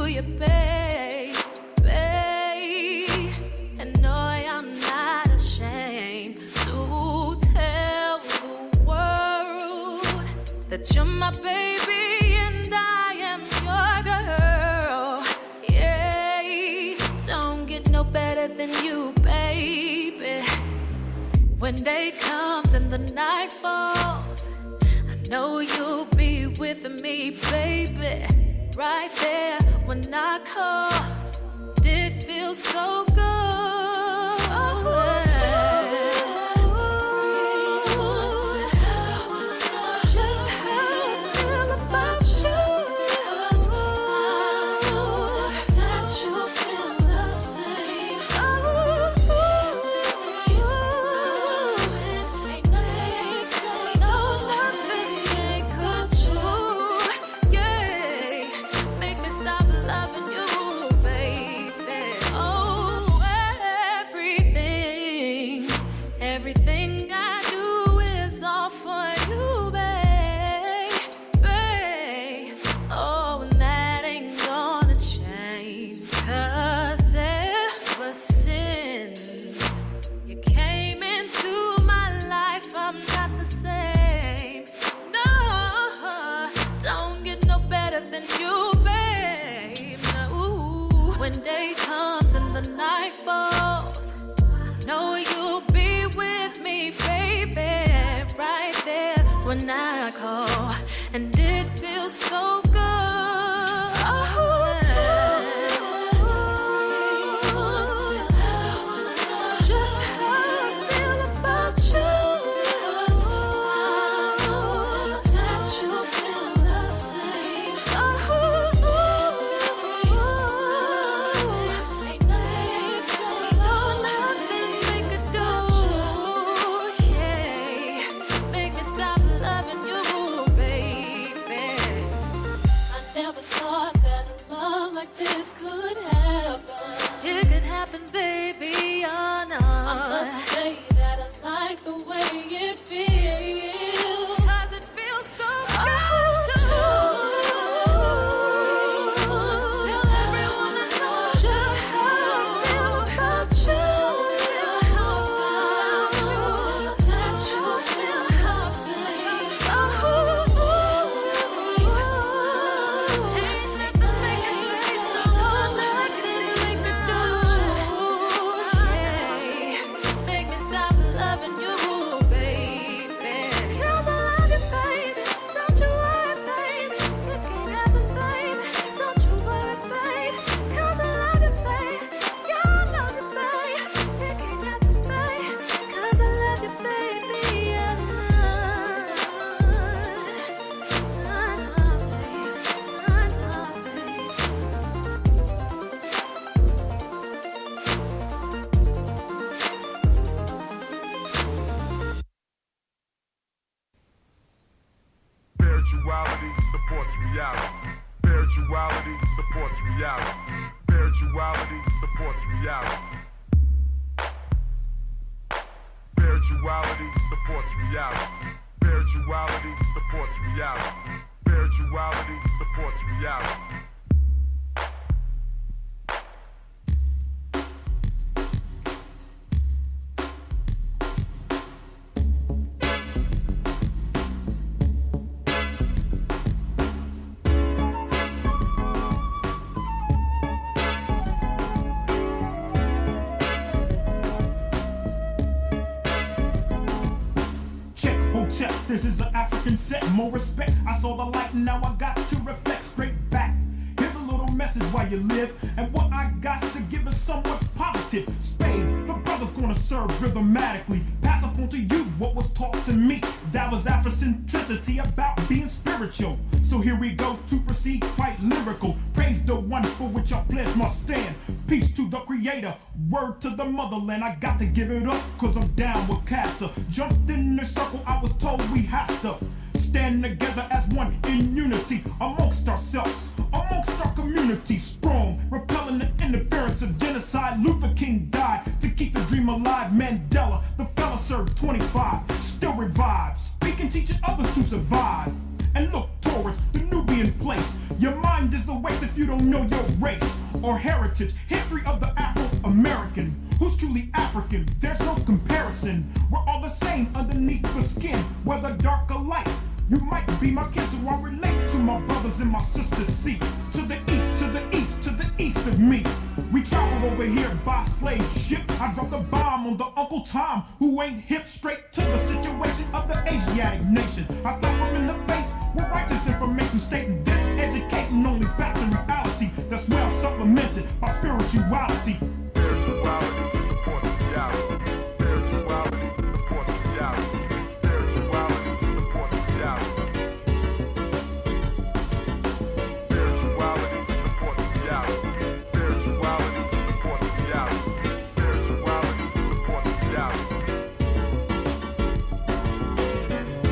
you, baby. And no, I'm not ashamed to tell the world that you're my baby and I am your girl. Yeah, don't get no better than you, baby. When day comes and the night falls, I know you'll be with me, baby. Right there when I call, it feels so good. Just how I feel about you. That you feel the same. Ain't nothing they could do. Yeah, make me stop loving you, baby. Oh, everything I do is all for you, baby. Oh, and that ain't gonna change. 'Cause ever since you came into my life, I'm not the same. No, don't get no better than you, babe. No. When day comes and the night falls, I know you'll be with me, baby. Right there when I call, and it feels so good. Just how I feel about you. That you feel the same. Ain't nothing they could do. Yeah, make me stop loving you, baby. I never thought that a love like this could happen. It could happen, baby, oh no. I must say that I like the way it feels. 'Cause it feels so good to tell everyone I know just how I feel about you. That you feel the same. Ain't nothing they can say, no, nothing they could do. Yeah, make me stop loving you, baby. 'Cause I love you, baby. Don't you worry, baby. It can't happen, baby. Don't you worry, baby. 'Cause I love you, baby. Yeah, I love you, baby. It can't happen, baby. 'Cause I love you, baby. Yeah. I know, baby. Spirituality supports reality. Spirituality supports reality. Spirituality supports reality. Spirituality supports reality. Spirituality supports reality. Spirituality supports reality. Check, this is an African set, more respect. I saw the light and now I got to reflect straight back. Here's a little message while you live, and what I got to give is somewhat positive. Spade, the brother's gonna serve rhythmatically. Pass up on to you what was taught to me. That was Afrocentricity about being spiritual. So here we go to proceed quite lyrical. Praise the one for which I pledge must stand. Peace to the creator, word to the motherland. I got to give it up, cause I'm down with Casa. Jumped in the circle, I was told we have to stand together as one in unity. Amongst ourselves, amongst our community. Strong, repelling the interference of genocide. Luther King died to keep the dream alive. Mandela, the fella served 25, still revives. Speaking, teaching others to survive. And look towards the Nubian place. Your mind is a waste if you don't know your race or heritage. History of the Afro-American. Who's truly African? There's no comparison. We're all the same underneath the skin, whether dark or light. You might be my kin, so I relate to my brothers and my sisters. See, to the east, to the east, to the east of me. We traveled over here by slave ship. I dropped a bomb on the Uncle Tom, who ain't hip, straight to the situation of the Asiatic nation. I slapped him in the face with righteous information, stating this, educating only facts and reality that's well supplemented by spirituality. Spirituality supports reality. Spirituality supports reality. Spirituality supports reality. Spirituality supports reality. Spirituality supports reality. Spirituality supports reality.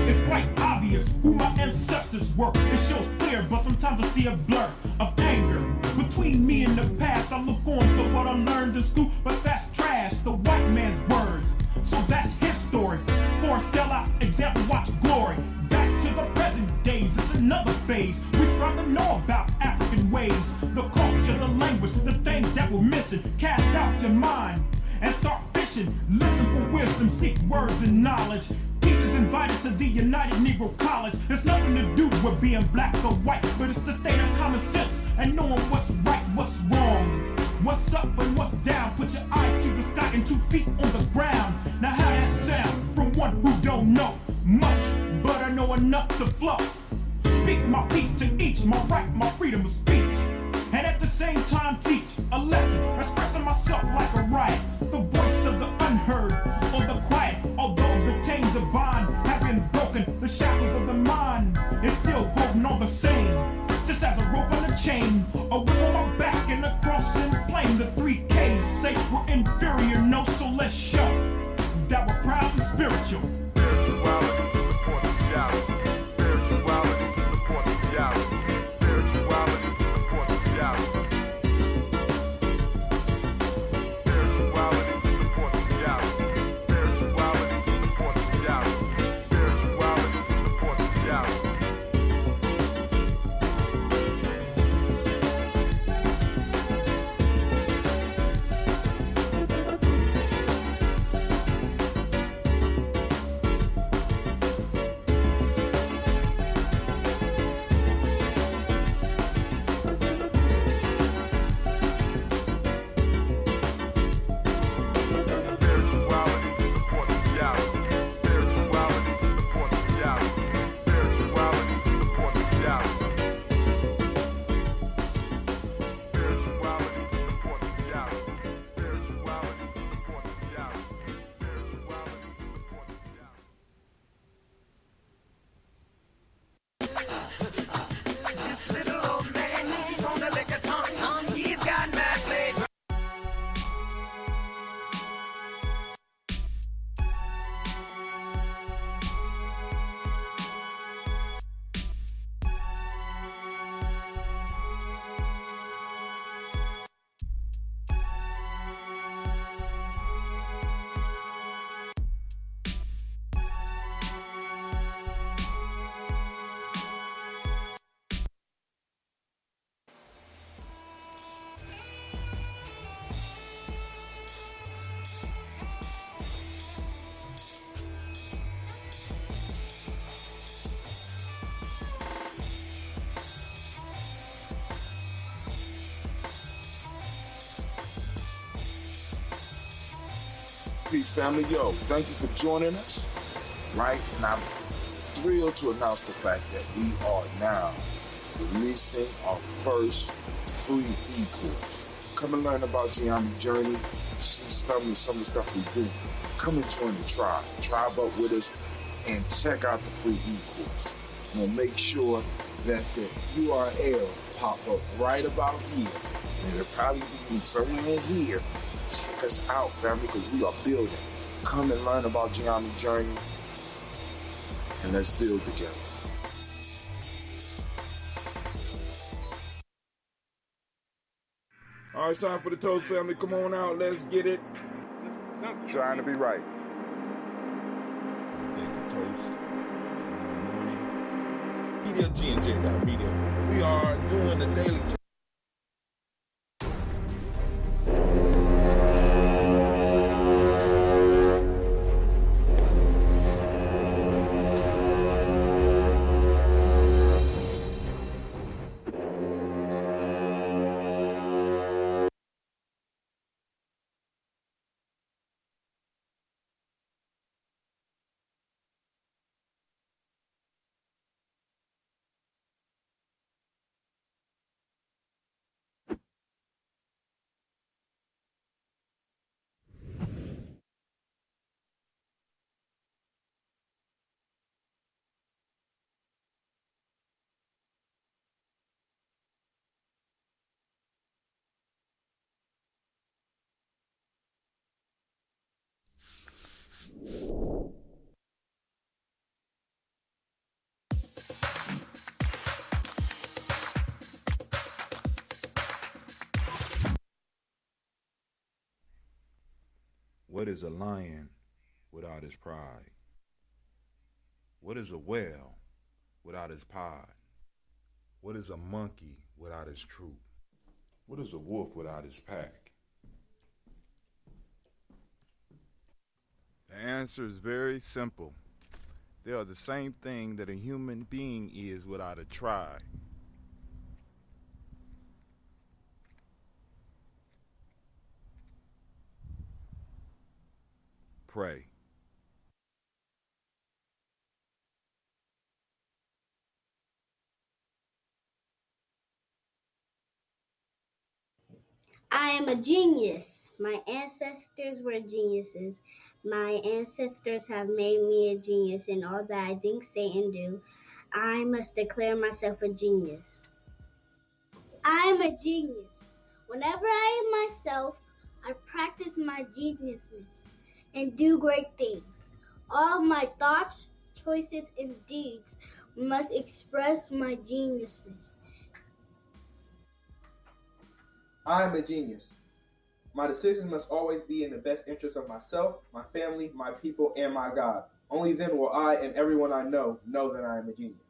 It's quite obvious who my ancestors were. It shows clear, but sometimes I see a blur of anger between me and the past. I look on to what I learned in school, but that's trash, the white man's words. So that's his story. For a sellout example, watch glory. Back to the present days, it's another phase. We strive to know about African ways, the culture, the language, the things that we're missing. Cast out your mind and start fishing. Listen for wisdom, seek words and knowledge. Peace is invited to the United Negro College. It's nothing to do with being black or white, but it's the state of common sense and knowing what's right, what's wrong, what's up and what's down. Put your eyes to the sky and 2 feet on the ground. Now how that sound from one who don't know much, but I know enough to flow. Speak my peace to each, my right, my freedom of speech, and at the same time teach a lesson, expressing myself like a riot, the voice of the unheard or the quiet. Although the chains of bond have been broken, the shackles of the mind is still holding on the same. Just as a rope on a chain, a whip on my back and a cross in flame. The 3Ks say we're inferior, no, so let's show that we're proud and spiritual. Spirituality supports reality. Spirituality supports reality. Spirituality supports reality. Spirituality supports reality. Spirituality supports reality. Spirituality supports reality. Peace, family. Yo, thank you for joining us. Right? And I'm thrilled to announce the fact that we are now releasing our first free e-course. Come and learn about Gye-Nyame journey, see some of the stuff we do. Come and join the tribe. Tribe up with us and check out the free e-course. And we'll make sure that the URL pop up right about here. And it'll probably be somewhere in here. Check us out, family, because we are building. Come and learn about Gye-Nyame journey, and let's build together. All right, it's time for the Toast family. Come on out, let's get it. Trying to be right. Daily Toast. Morning. Media G&J Media. We are doing the Daily Toast. What is a lion without his pride? What is a whale without his pod? What is a monkey without his troop? What is a wolf without his pack? The answer is very simple. They are the same thing that a human being is without a tribe. Pray. I am a genius. My ancestors were geniuses. My ancestors have made me a genius in all that I think, say, and do. I must declare myself a genius. I am a genius. Whenever I am myself, I practice my geniusness and do great things. All my thoughts, choices, and deeds must express my geniusness. I am a genius. My decisions must always be in the best interest of myself, my family, my people, and my God. Only then will I and everyone I know that I am a genius.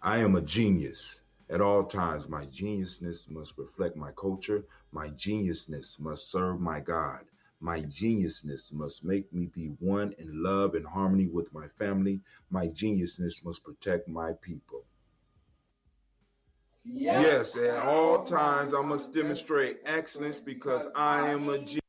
I am a genius. At all times, my geniusness must reflect my culture. My geniusness must serve my God. My geniusness must make me be one in love and harmony with my family. My geniusness must protect my people. Yes, at all times I must demonstrate excellence because I am a genius.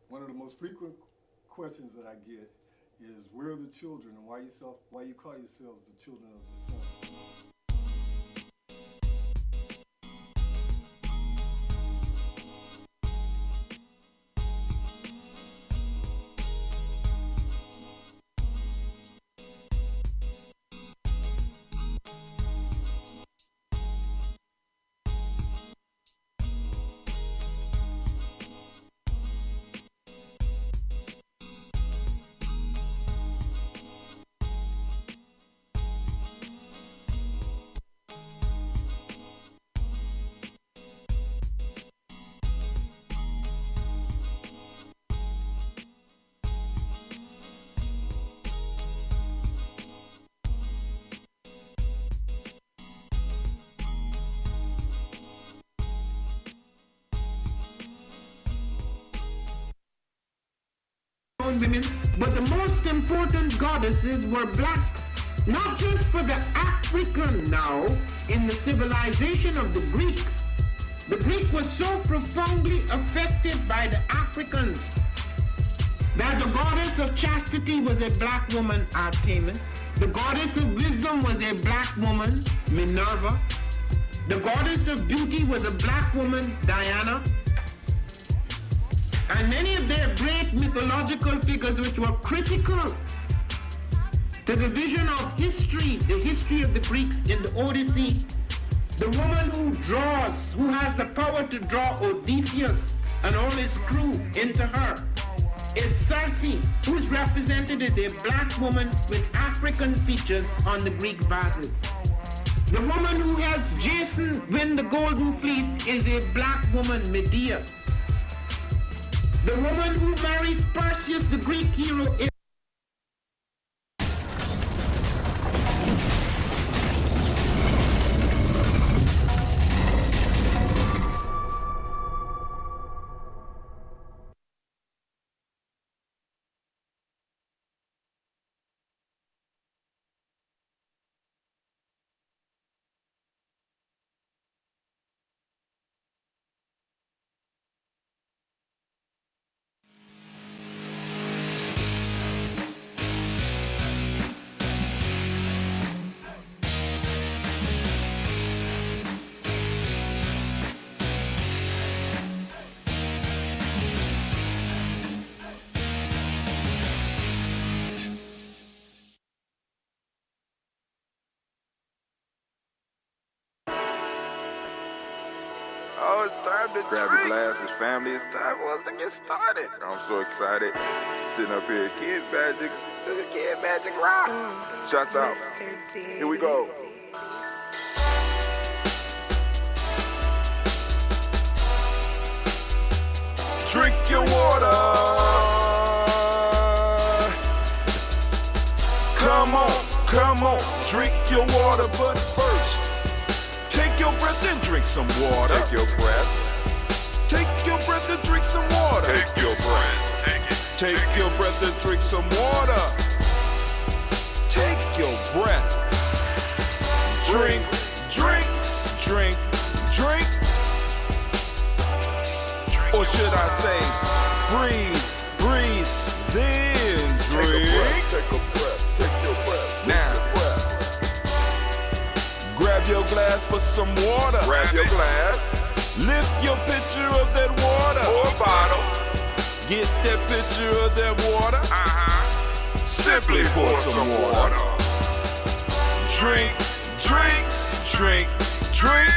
One of the most frequent questions that I get is, where are the children, and why you call yourselves the children of the sun? Women, but the most important goddesses were black, not just for the African now, in the civilization of the Greek. The Greek was so profoundly affected by the Africans that the goddess of chastity was a black woman, Artemis. The goddess of wisdom was a black woman, Minerva. The goddess of beauty was a black woman, Diana. And many of their great mythological figures which were critical to the vision of history, the history of the Greeks in the Odyssey, the woman who has the power to draw Odysseus and all his crew into her, is Circe, who is represented as a black woman with African features on the Greek vases. The woman who helps Jason win the Golden Fleece is a black woman, Medea. The woman who marries Perseus, the Greek hero, is Oh, it's time to grab your glasses, family. It's time for us to get started. I'm so excited. Sitting up here, Kid Magic. This is Kid Magic Rock. Shots out. Here we go. Drink your water. Come on, drink your water, but first, take your breath and drink some water. Take your breath. Take your breath and drink some water. Take your breath. Take your breath and drink some water. Take your breath. Drink, drink, drink, drink. Or should I say, breathe, breathe, then drink. Take a breath. Take your breath. Now, grab your glass for some water. Grab your glass. Lift your pitcher of that water. Or a bottle. Get that pitcher of that water. Simply pour some water. Drink, drink, drink, drink.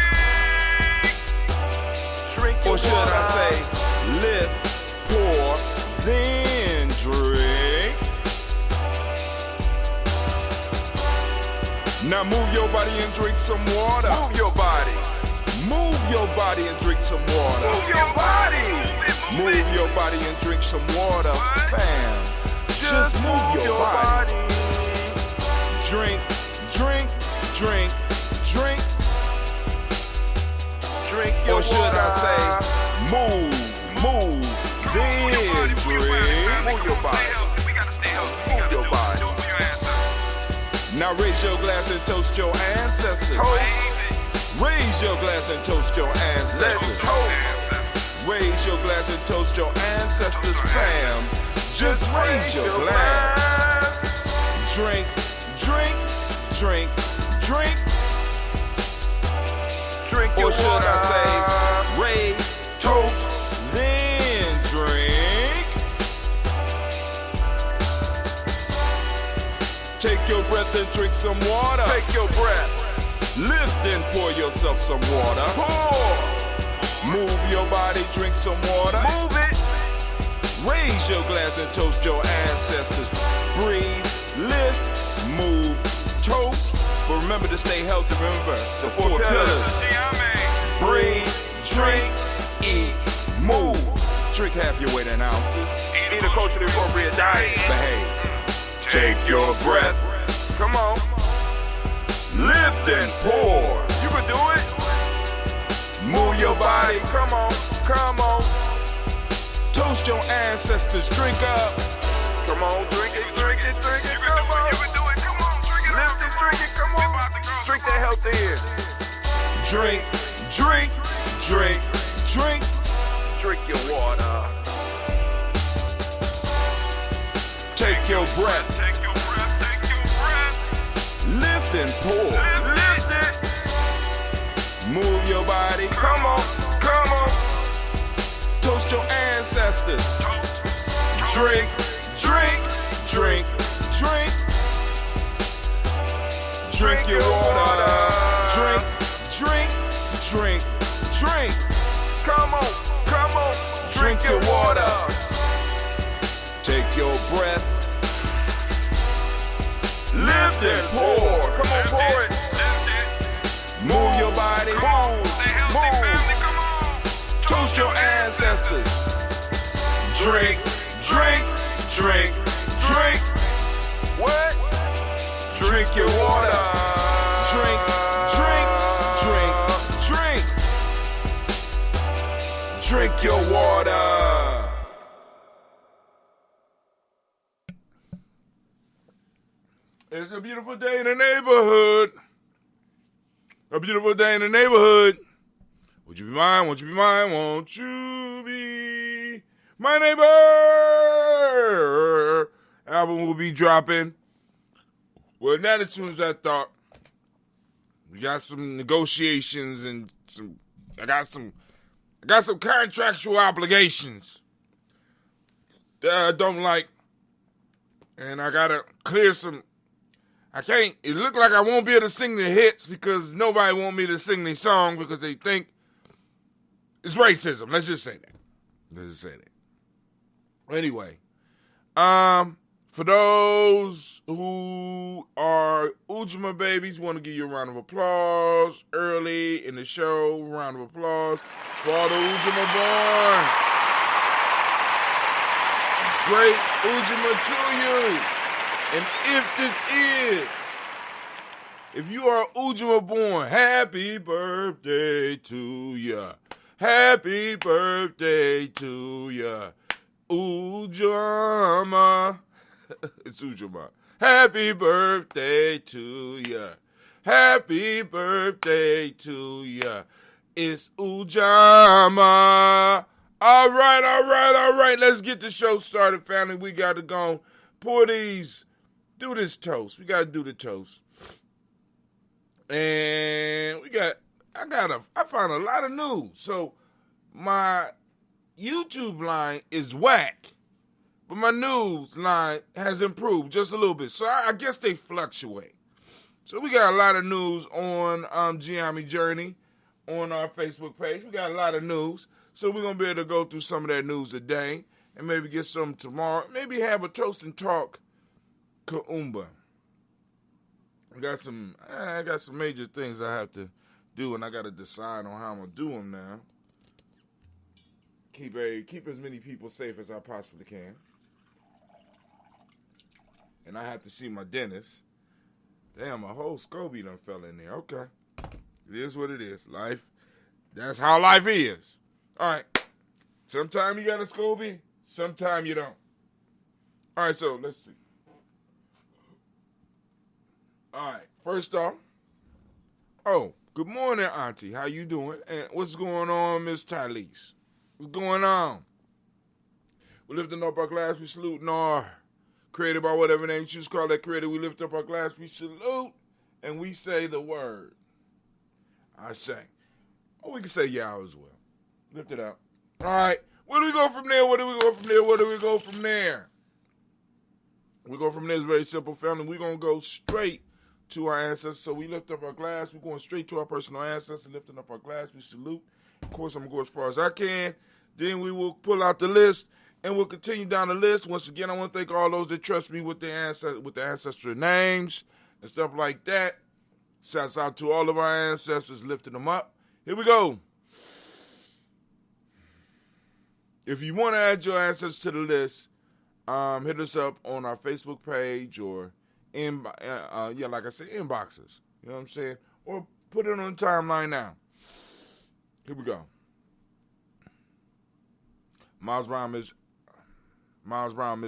Drink your Or should water. I say, lift, pour, then drink. Now move your body and drink some water. Move your body. Move your body and drink some water. Move your body. Move your body and drink some water. Bam. Just move your body. Drink, drink, drink, drink. Drink your Or should water. I say, move, then drink. Move your body. Move your body. Now raise your glass and toast your ancestors. Raise your glass and toast your Let's ancestors. toast. Raise your glass and toast your ancestors, fam. Just raise your glass. Drink, drink, drink, drink. Drink your Or should water. I say, raise, toast, then drink. Take your breath and drink some water. Take your breath. Lift and pour yourself some water. Pour. Move your body, drink some water. Move it. Raise your glass and toast your ancestors. Breathe, lift, move, toast. But remember to stay healthy. Remember the four pillars. Breathe, drink, eat, move. Drink half your weight in ounces. Eat a culturally appropriate diet. Behave. Take your breath. Come on. Lift and pour. You can do it. Move your body. Come on. Come on. Toast your ancestors. Drink up. Come on. Drink it. Drink it. Drink it. Come on. You can do it. Come on. Drink it. Lift it. Drink it. Come on. Drink that health in. Drink, drink, drink, drink. Drink your water. Take your breath. Take your breath. Take your breath. Lift and pour. Lift it. Move your body. Come on. Come on. Toast your ancestors. Drink, drink, drink, drink. Drink your water. Drink, drink, drink, drink. Come on. Come on. Drink your water. Take your breath. Lift and pour. Come on. Pour it. Move your body. Move. Toast your ancestors. Drink, drink, drink, drink. What? Drink your water. Drink, drink, drink, drink. Drink your water. It's a beautiful day in the neighborhood. A beautiful day in the neighborhood. Would you be mine? Won't you be mine? Won't you be my neighbor? Album will be dropping. Well, not as soon as I thought. We got some negotiations and I got some contractual obligations that I don't like. And I gotta clear some. It look like I won't be able to sing the hits because nobody want me to sing the song because they think It's racism. Let's just say that. Anyway, for those who are Ujamaa babies, want to give you a round of applause early in the show. Round of applause for all the Ujamaa born. Great Ujamaa to you. And if you are Ujamaa born, happy birthday to ya. Happy birthday to ya. Ujamaa. It's Ujamaa. Happy birthday to ya. Happy birthday to ya. It's Ujamaa. All right. Let's get the show started, family. We got to go do this toast. We got to do the toast. And I found a lot of news. So my YouTube line is whack, but my news line has improved just a little bit. So I guess they fluctuate. So we got a lot of news on Gye-Nyame Journey on our Facebook page. We got a lot of news. So we're going to be able to go through some of that news today and maybe get some tomorrow. Maybe have a toast and talk Kaumba. I got some major things I have to do, and I got to decide on how I'm going to do them now. Keep as many people safe as I possibly can. And I have to see my dentist. Damn, a whole SCOBY done fell in there. Okay. It is what it is. Life. That's how life is. All right. Sometime you got a SCOBY, sometime you don't. All right, so let's see. All right, first off, good morning, Auntie. How you doing? And what's going on, Miss Tylese? What's going on? We lifting up our glass, we saluting our creator by whatever name you choose to call that creator. We lift up our glass, we salute, and we say the word. I say. Or we can say Yah as well. Lift it up. All right, where do we go from there? We go from there? We go from there. It's very simple, family. We're going to go straight to our ancestors. So we lift up our glass. We're going straight to our personal ancestors, lifting up our glass. We salute. Of course, I'm going to go as far as I can. Then we will pull out the list, and we'll continue down the list. Once again, I want to thank all those that trust me with the ancestor names and stuff like that. Shouts out to all of our ancestors, lifting them up. Here we go. If you want to add your ancestors to the list, hit us up on our Facebook page or, like I said, inboxes. You know what I'm saying? Or put it on the timeline now. Here we go. Miles Brown, Miss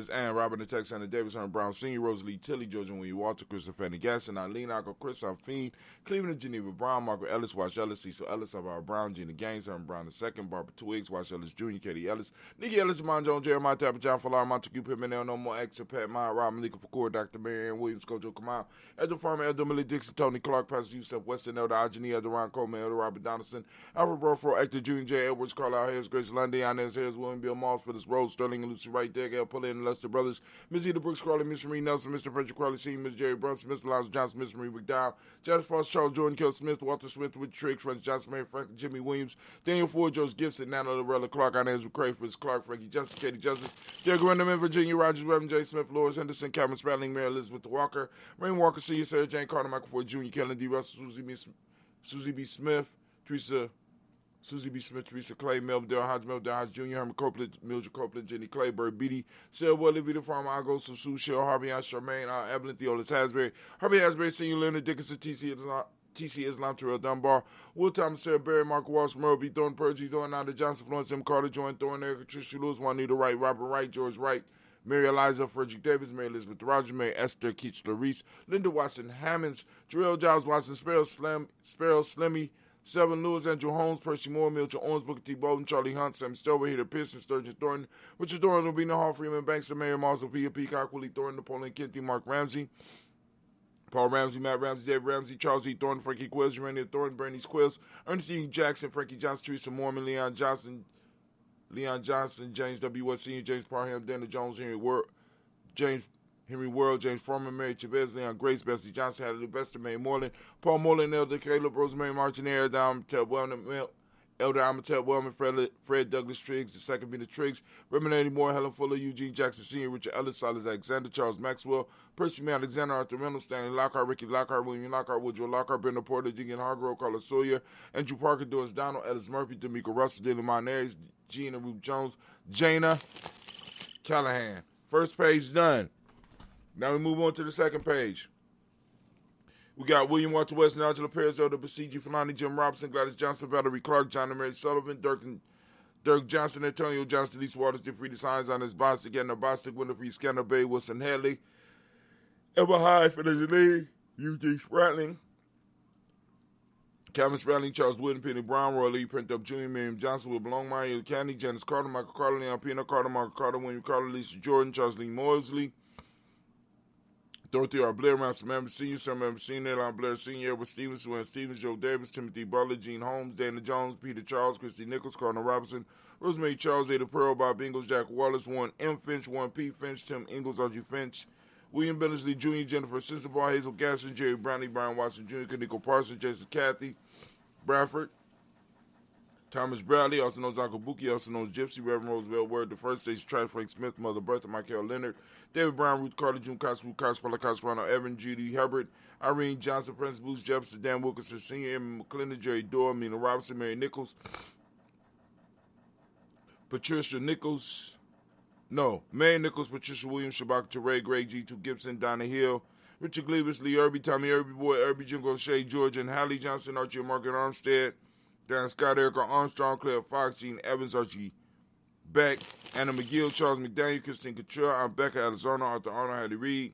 Ann, Robert the Texan, Davis, Herman Brown Sr., Rosalie Tilly, Georgia William Walter, Christopher Fanny Gasson, Eileen Alco, Chris Alfine, Cleveland Geneva Brown, Margaret Ellis, Wash Ellis, Cecil Ellis, Alvaro Brown, Gina Gaines, Herman Brown II, Barbara Twiggs, Wash Ellis Jr., Katie Ellis, Nikki Ellis, Amon Jones, Jeremiah Tapper, John Falar, Montague Pittman, No More Exit, Pat Meyer, Rob Malika Fakour, Dr. Mary Ann Williams, Kojo Kamal, Edward Farmer, Elder Millie Dixon, Tony Clark, Pastor Yusef Weston, Elder Ajani, Elder Ron Coleman, Elder Robert Donaldson, Alfred Burford, Actor Junior J. Edwards, Carlisle Harris, Grace Lundy, Inez Harris, William Bill Moss, Phyllis Rose, Sterling and Lucy Wright, Derek L. Pulley and Lester Brothers, Ms. Eda Brooks Crawley, Miss Marie Nelson, Mr. Frederick Crawley Sr., Ms. Jerry Brunson, Mr. Lyles Johnson, Miss Marie McDowell, Janice Frost, Charles Jordan, Kel Smith, Walter Smith, Richard Triggs, Francis Johnson, Mary Frank, Jimmy Williams, Daniel Ford, George Gibson, Nana Lorella Clark, Inez McCray, Fritz Clark, Frankie Justice, Katie Justice, Derek Renderman, Virginia Rogers, Reverend J. Smith, Loris Henderson, Cameron Spradling, Mary Elizabeth Walker, Rain Walker Sr., Sarah Jane Carter, Michael Ford Jr., Kellen D. Russell, Susie B. Smith, Teresa Clay, Melvin Del Hodge Jr., Herman Copeland, Mildred Copeland, Jenny Clay, Bird Beatty, Sarah Willie, Vita Farmer, Agos, Sue Shell, Harvey, Charmaine, Evelyn, Theolis Hasbury, Harvey Hasbury, Senior Leonard Dickinson, TC Islam, Terrell Dunbar, Will Thomas, Sarah Berry, Mark Walsh, Merle B. Thorne, Purgy, Thorne, Nada Johnson, Florence M. Carter, Joan Thorne, Erica Tricia Lewis, Juanita Wright, Robert Wright, George Wright, Mary Eliza, Frederick Davis, Mary Elizabeth Roger, Mary Esther Keachler Reese, Linda Watson Hammonds, Jarrell Giles Watson, Sparrow Slimmy, Selvin Lewis, Andrew Holmes, Percy Moore, Milton Owens, Booker T. Bolden, Charlie Hunt, Sam Stover, Heater Pearson, Sturgeon Thornton, Richard Thornton, Rubina Hall, Freeman Bankster, Mary Moss, Sophia Peacock, Willie Thornton, Napoleon Kenty, Mark Ramsey, Paul Ramsey, Matt Ramsey, Dave Ramsey, Charles E. Thornton, Frankie Quills, Urania Thornton, Bernice Quills, Ernestine Jackson, Frankie Johnson, Teresa Mormon, Leon Johnson, James W. West Sr., James Parham, Dana Jones, Henry World, James Foreman, Mary Chavez, Leon Grace, Bessie Johnson, Hadley Investor, May Moreland, Paul Moreland, Elder Caleb, Rosemary Martin, Dom, Ted Wellman, Elder Amatep Wellman, Fred Douglas Triggs, the second being the Triggs, Raymond Eddie Moore, Helen Fuller, Eugene Jackson Sr., Richard Ellis, Silas Alexander, Charles Maxwell, Percy May Alexander, Arthur Reynolds, Stanley Lockhart, Ricky Lockhart, William Lockhart, Woodrow Lockhart, Brenda Porter, Deegan Hargrove, Carlos Sawyer, Andrew Parker, Doris Donald, Ellis Murphy, D'Amico Russell, Dylan Monares, Gina Ruth Jones, Jana Callahan. First page done. Now we move on to the second page. We got William Walter Weston, Angela Perez, Elder Basiji Fulani, Jim Robinson, Gladys Johnson, Valerie Clark, John and Mary Sullivan, Dirk Johnson, Antonio Johnson, Lisa Waters, Defrida Signs on his Bostic, Edna Bostic, Winterfree, Scanner Bay, Wilson Hadley, Emma Hyde, Phyllis Lee, Eugene Spratling, Calvin Spratling, Charles Wooden, Penny Brown, Roy Lee, Print Up Jr., Miriam Johnson, Will Belongmeyer, Candy, Janice Carter, Michael Carter, Leon Pino Carter, Michael Carter, William Carter, Lisa Jordan, Charles Lee Mosley, Dorothy R. Blair, Master Member Sr., Sir Member Sr., Elon Blair Sr., Edward Stevens, Wayne Stevens, Joe Davis, Timothy Butler, Gene Holmes, Dana Jones, Peter Charles, Christy Nichols, Cardinal Robinson, Rosemary Charles, Ada Pearl, Bob Ingalls, Jack Wallace, Warren M. Finch, Warren P. Finch, Tim Ingalls, R.G. Finch, William Billingsley Jr., Jennifer Sensabaugh, Hazel Gasson, Jerry Brownlee, Brian Watson Jr., Kaniko Parsons, Jason Cathy, Bradford, Thomas Bradley, also known as Uncle Buki, also known as Gypsy, Reverend Roosevelt Word, the First Station, Travis Frank Smith, Mother Bertha, Michael Leonard, David Brown, Ruth Carter, June Cox, Ruth Cox, Paula Cox, Ronald Evan, Judy Hubbard, Irene Johnson, Prince Booth Jefferson, Dan Wilkinson Sr., Emma McClendon, Jerry Dorr, Mina Robinson, Mary Nichols, Mary Nichols, Patricia Williams, Shabaka Teray, Greg G2 Gibson, Donna Hill, Richard Gleavis, Lee Irby, Tommy Irby Boy, Irby Jingle Shea, George and Hallie Johnson, Archie Margaret Armstead, Dan Scott, Erica Armstrong, Claire Fox, Gene Evans, Archie Beck, Anna McGill, Charles McDaniel, Christine Couture, Aunt Becca, Arizona, Arthur Arnold, Hattie Reed,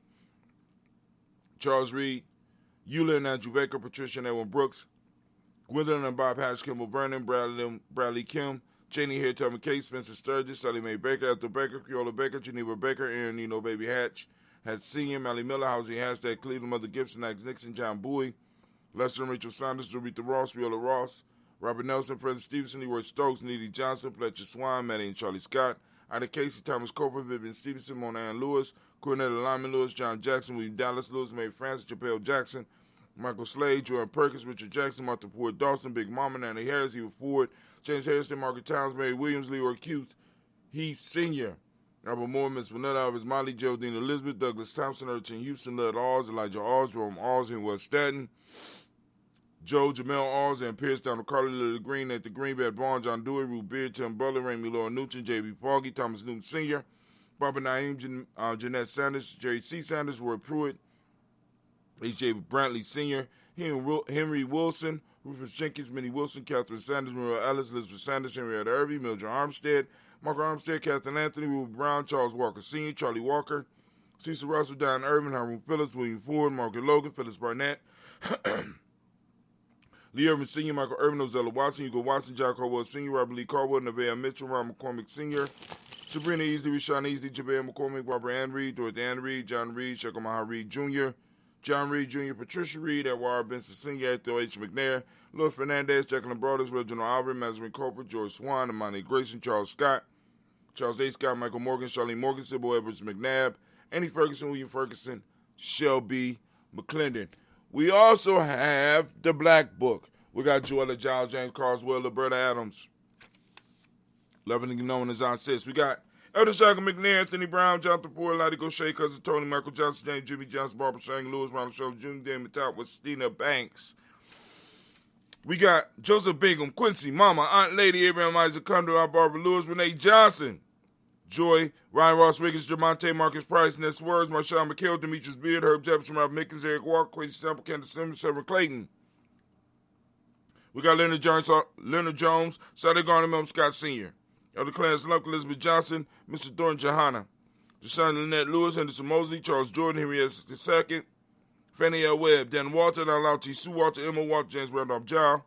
Charles Reed, Eula and Andrew Baker, Patricia and Edwin Brooks, Gwendolyn and Bob Hatch, Kimball Vernon, Bradley Kim, Cheney Hair, Tubman Case, Spencer Sturgis, Sally Mae Baker, Ethel Baker, Creola Baker, Geneva Baker, Aaron Nino Baby Hatch, Hat Senior, Mally Miller, Housie Hashtag, Cleveland, Mother Gibson, Max Nixon, John Bowie, Lester and Rachel Saunders, Doretha Ross, Viola Ross, Robert Nelson, President Stevenson, Leroy Stokes, Needy Johnson, Fletcher Swan, Maddie and Charlie Scott, Ida Casey, Thomas Cooper, Vivian Stevenson, Mona Ann Lewis, Cornetta Lyman Lewis, John Jackson, William Dallas Lewis, Mae Francis, Chappelle Jackson, Michael Slade, Jordan Perkins, Richard Jackson, Martha Ford Dawson, Big Mama, Nanny Harris, Eva Ford, James Harrison, Margaret Towns, Mary Williams, Leroy Cute, Heath Sr., Albert Moore, Miss Vanetta Alvis, Molly, Geraldine Elizabeth, Douglas Thompson, Urchin Houston, Lud Alls, Elijah Alls, Jerome Alls, and West Staten, Joe, Jamel Alls, and Pierce, Donald Carter, Lily Green, at the Greenbed Barn, John Dewey, Ruth Beard, Tim Butler, Raymond Laura Newton, J.B. Foggy, Thomas Newton Sr., Barbara Naeem, Jeanette Sanders, Jerry C. Sanders, Roy Pruitt, H.J. Brantley Sr., Henry Wilson, Rufus Jenkins, Minnie Wilson, Catherine Sanders, Maria Ellis, Elizabeth Sanders, Henrietta Irby, Mildred Armstead, Margaret Armstead, Catherine Anthony, Ruben Brown, Charles Walker Sr., Charlie Walker, Cecil Russell, Don Irvin, Haroon Phillips, William Ford, Margaret Logan, Phyllis Barnett, Lee Irvin Sr., Michael Irvin, Ozella Watson, Hugo Watson, Jack Caldwell Sr., Robert Lee Caldwell, Nevaeh Mitchell, Ron McCormick Sr., Sabrina Easley, Rashawn Easley, Jabez McCormick, Barbara Ann Reed, Dorothy Ann Reed, John Reed, Shekamaha Reed Jr., John Reed Jr., Patricia Reed, Edward Benson Sr., Ethel H. McNair, Louis Fernandez, Jacqueline Brothers, Reginald Alvin, Mazarin Corporate, George Swan, Amani Grayson, Charles Scott, Charles A. Scott, Michael Morgan, Charlene Morgan, Sybil Edwards McNabb, Annie Ferguson, William Ferguson, Shelby McClendon. We also have the Black Book. We got Joella Giles, James Carswell, Roberta Adams, lovingly known as Aunt Sis. We got Elder Shaka McNair, Anthony Brown, Jonathan Ford, Lottie Gaucher, Cousin Tony, Michael Johnson, James Jimmy Johnson, Barbara Shang, Lewis, Ronald Shaw, Jr., Damon Top, Westina Banks. We got Joseph Bingham, Quincy, Mama, Aunt Lady, Abraham Isaac Cunder, Aunt Barbara Lewis, Renee Johnson, Joy, Ryan Ross Wiggins, Jermonte Marcus Price, Ness Words, Marshawn McHale, Demetrius Beard, Herb Jefferson, Rob Mickens, Eric Walker, Quincy Sample, Candace Simmons, Severn Clayton. We got Leonard Jones, Saturday Garner, Melvin Scott Sr., Elder Clarence Lump, Elizabeth Johnson, Mr. Thornton Johanna, Deshaun Lynette Lewis, Henderson Mosley, Charles Jordan, Henrietta II, Fannie L. Webb, Dan Walter, Nalal T. Sue Walter, Emma Walter, James Randolph Jow,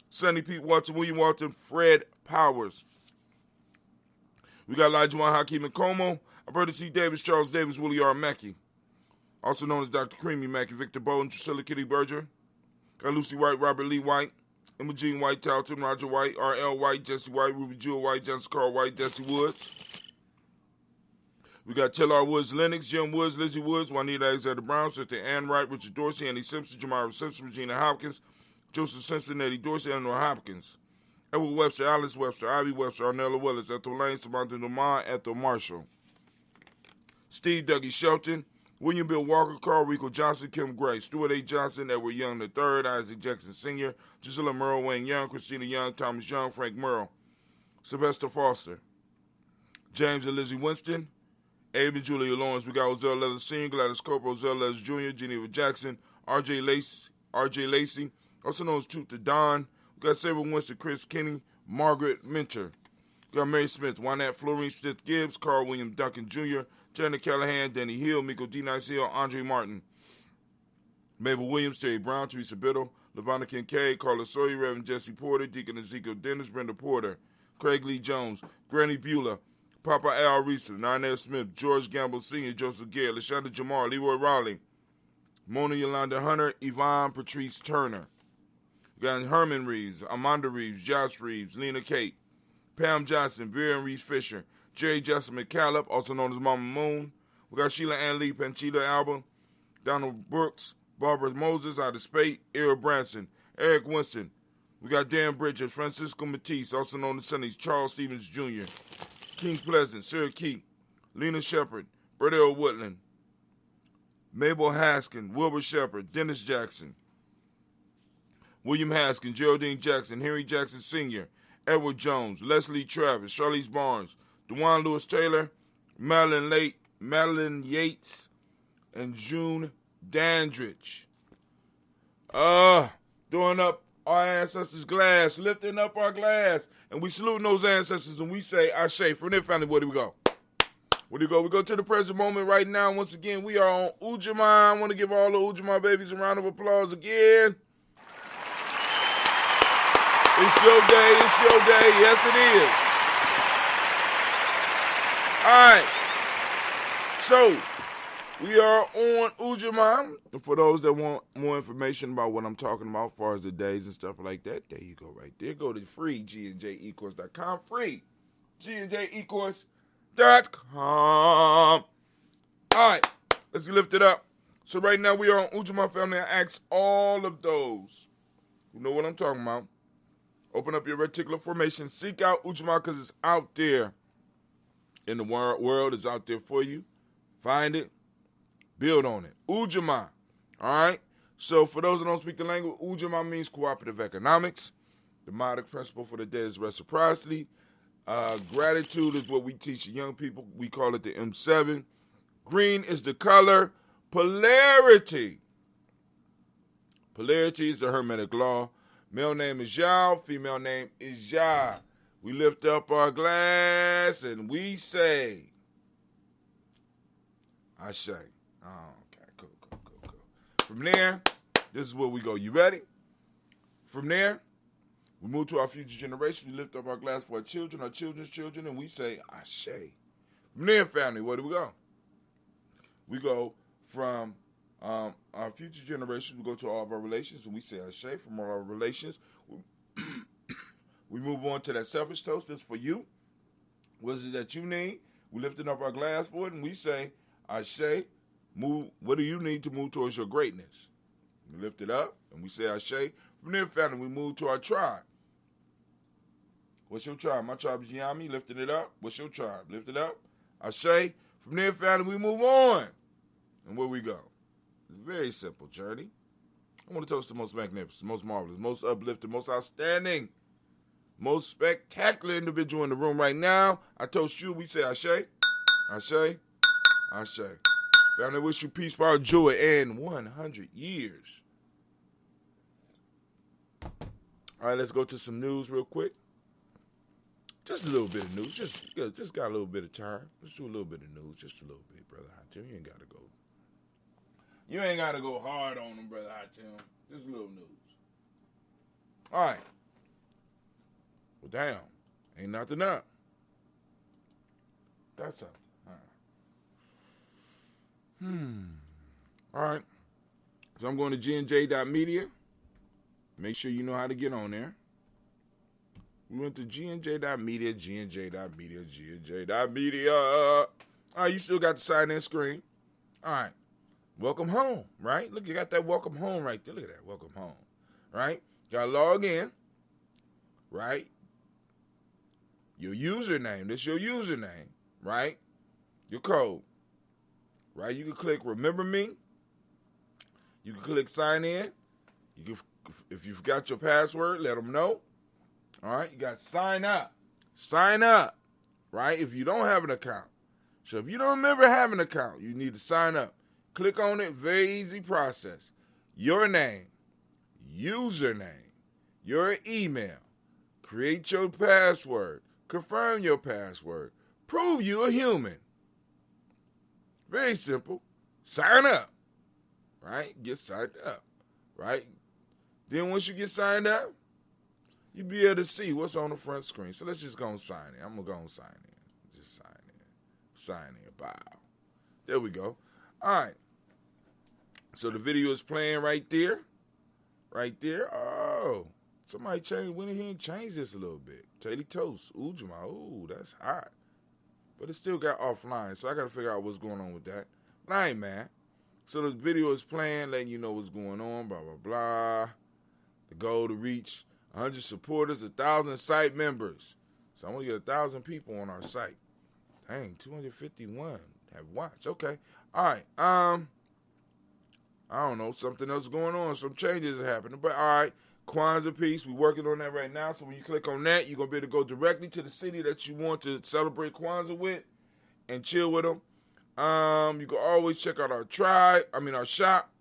Sonny Pete Walter, William Walton, Fred Powers. We got Elijah Juan Hakeem Nkomo, Alberta T. Davis, Charles Davis, Willie R. Mackey, also known as Dr. Creamy Mackey, Victor Bowen, Drusilla Kitty Berger. Got Lucy White, Robert Lee White, Emma Jean White, Talton, Roger White, R.L. White, Jesse White, Ruby Jewel White, Johnson Carl White, Desi Woods. We got Taylor Woods, Lennox, Jim Woods, Lizzie Woods, Juanita Alexander Brown, Cynthia Ann Wright, Richard Dorsey, Andy Simpson, Jamara Simpson, Regina Hopkins, Joseph Simpson, Eddie Dorsey, Eleanor Hopkins. Edward Webster, Alice Webster, Ivy Webster, Arnella Willis, Ethel Lane, Samantha Lamar, Ethel Marshall. Steve Dougie Shelton, William Bill Walker, Carl Rico Johnson, Kim Gray, Stuart A. Johnson, Edward Young III, Isaac Jackson Sr., Gisela Merle, Wayne Young, Christina Young, Thomas Young, Frank Merle, Sylvester Foster, James and Lizzie Winston, Abe and Julia Lawrence. We got Ozell Leather Sr., Gladys Corporal, Ozell Leather Jr., Geneva Jackson, R.J. Lacey, also known as Truth to Don. We got Sarah Winston, Chris Kinney, Margaret Minter. We got Mary Smith, Juanette Florine Stith Gibbs, Carl William Duncan Jr., Janet Callahan, Danny Hill, Miko D. Nice Hill, Andre Martin, Mabel Williams, Terry Brown, Teresa Biddle, Lavonna Kincaid, Carla Sawyer, Reverend Jesse Porter, Deacon Ezekiel Dennis, Brenda Porter, Craig Lee Jones, Granny Beulah, Papa Al Reeser, Nynell Smith, George Gamble Sr., Joseph Gare, LaShonda Jamar, Leroy Raleigh, Mona Yolanda Hunter, Yvonne Patrice Turner. We got Herman Reeves, Amanda Reeves, Josh Reeves, Lena Kate, Pam Johnson, Vera and Reeves Fisher, Jerry Justin McCallum, also known as Mama Moon. We got Sheila Ann Lee, Panchita Alba, Donald Brooks, Barbara Moses, out of Spate, Era Branson, Eric Winston. We got Dan Bridges, Francisco Matisse, also known as Sonny's, Charles Stevens Jr., King Pleasant, Sarah Keek, Lena Shepard, Brett L. Woodland, Mabel Haskin, Wilbur Shepard, Dennis Jackson, William Haskin, Geraldine Jackson, Henry Jackson Sr., Edward Jones, Leslie Travis, Charlize Barnes, DeJuan Lewis Taylor, Madeline Yates, and June Dandridge. Doing up our ancestors' glass, lifting up our glass, and we salute those ancestors, and we say, Ashe. From their family, where do we go? Where do we go? We go to the present moment right now. Once again, we are on Ujamaa. I want to give all the Ujamaa babies a round of applause again. It's your day. It's your day. Yes, it is. All right. So, we are on Ujamaa. And for those that want more information about what I'm talking about as far as the days and stuff like that, there you go right there. Go to free GNJecourse.com. Free GNJecourse.com. All right. Let's lift it up. So right now we are on Ujamaa family. I ask all of those who know what I'm talking about. Open up your reticular formation. Seek out Ujamaa because it's out there in the world. It's out there for you. Find it. Build on it. Ujamaa. All right? So for those that don't speak the language, Ujamaa means cooperative economics. The motto principle for the day is reciprocity. Gratitude is what we teach young people. We call it the M7. Green is the color. Polarity. Polarity is the Hermetic law. Male name is Yao. Female name is Ya. We lift up our glass and we say, Ashe. Oh, okay, cool. From there, this is where we go. You ready? From there, we move to our future generation. We lift up our glass for our children, our children's children, and we say, Ashe. From there, family, where do we go? We go from our future generation, we go to all of our relations, and we say Ashe. From all our relations, we move on to that selfish toast. That's for you. What is it that you need? We lifting up our glass for it, and we say, Ashe, move. What do you need to move towards your greatness? We lift it up, and we say Ashe. From there, family, we move to our tribe. What's your tribe? My tribe is Gye-Nyame. Lifting it up. What's your tribe? Lift it up. Ashe. From there, family, we move on. And where we go? It's a very simple journey. I want to toast the most magnificent, most marvelous, most uplifting, most outstanding, most spectacular individual in the room right now. I toast you. We say Ashe. Ashe. Ashe. Family, wish you peace, power, joy, and 100 years. All right, let's go to some news real quick. Just a little bit of news. Just got a little bit of time. Let's do a little bit of news. Just a little bit, Brother Hatim. You ain't got to go. You ain't got to go hard on them, Brother Hatim. Just a little news. All right. Well, damn. Ain't nothing up. That's something. All right. So I'm going to gnj.media. Make sure you know how to get on there. We went to gnj.media, gnj.media. All right, you still got the sign-in screen. All right. Welcome home, right? Look, you got that welcome home right there. Look at that, welcome home, right? Got to log in, right? your username. This your username, right? Your code, right? You can click Remember Me. You can click Sign In. You can, if you forgot your password, let them know. All right, you got Sign Up. Sign up, right? If you don't have an account. So if you don't remember having an account, you need to sign up. Click on it. Very easy process. Your name, username, your email. Create your password. Confirm your password. Prove you're a human. Very simple. Sign up. Right? Get signed up. Right? Then once you get signed up, you'll be able to see what's on the front screen. So let's just go and sign in. I'm going to go and sign in. Just sign in. Sign in. Bow. There we go. All right. So the video is playing right there. Right there. Oh. Somebody went in here and changed this a little bit. Taty Toast. Ujamaa. Ooh, that's hot. But it still got offline, so I got to figure out what's going on with that. But I ain't mad. So the video is playing, letting you know what's going on, blah, blah, blah. The goal to reach 100 supporters, 1,000 site members. So I want to get 1,000 people on our site. Dang, 251 have watched. Okay. All right. I don't know. Something else going on. Some changes are happening. But all right. Kwanzaa piece. We're working on that right now. So when you click on that, you're going to be able to go directly to the city that you want to celebrate Kwanzaa with and chill with them. You can always check out our shop.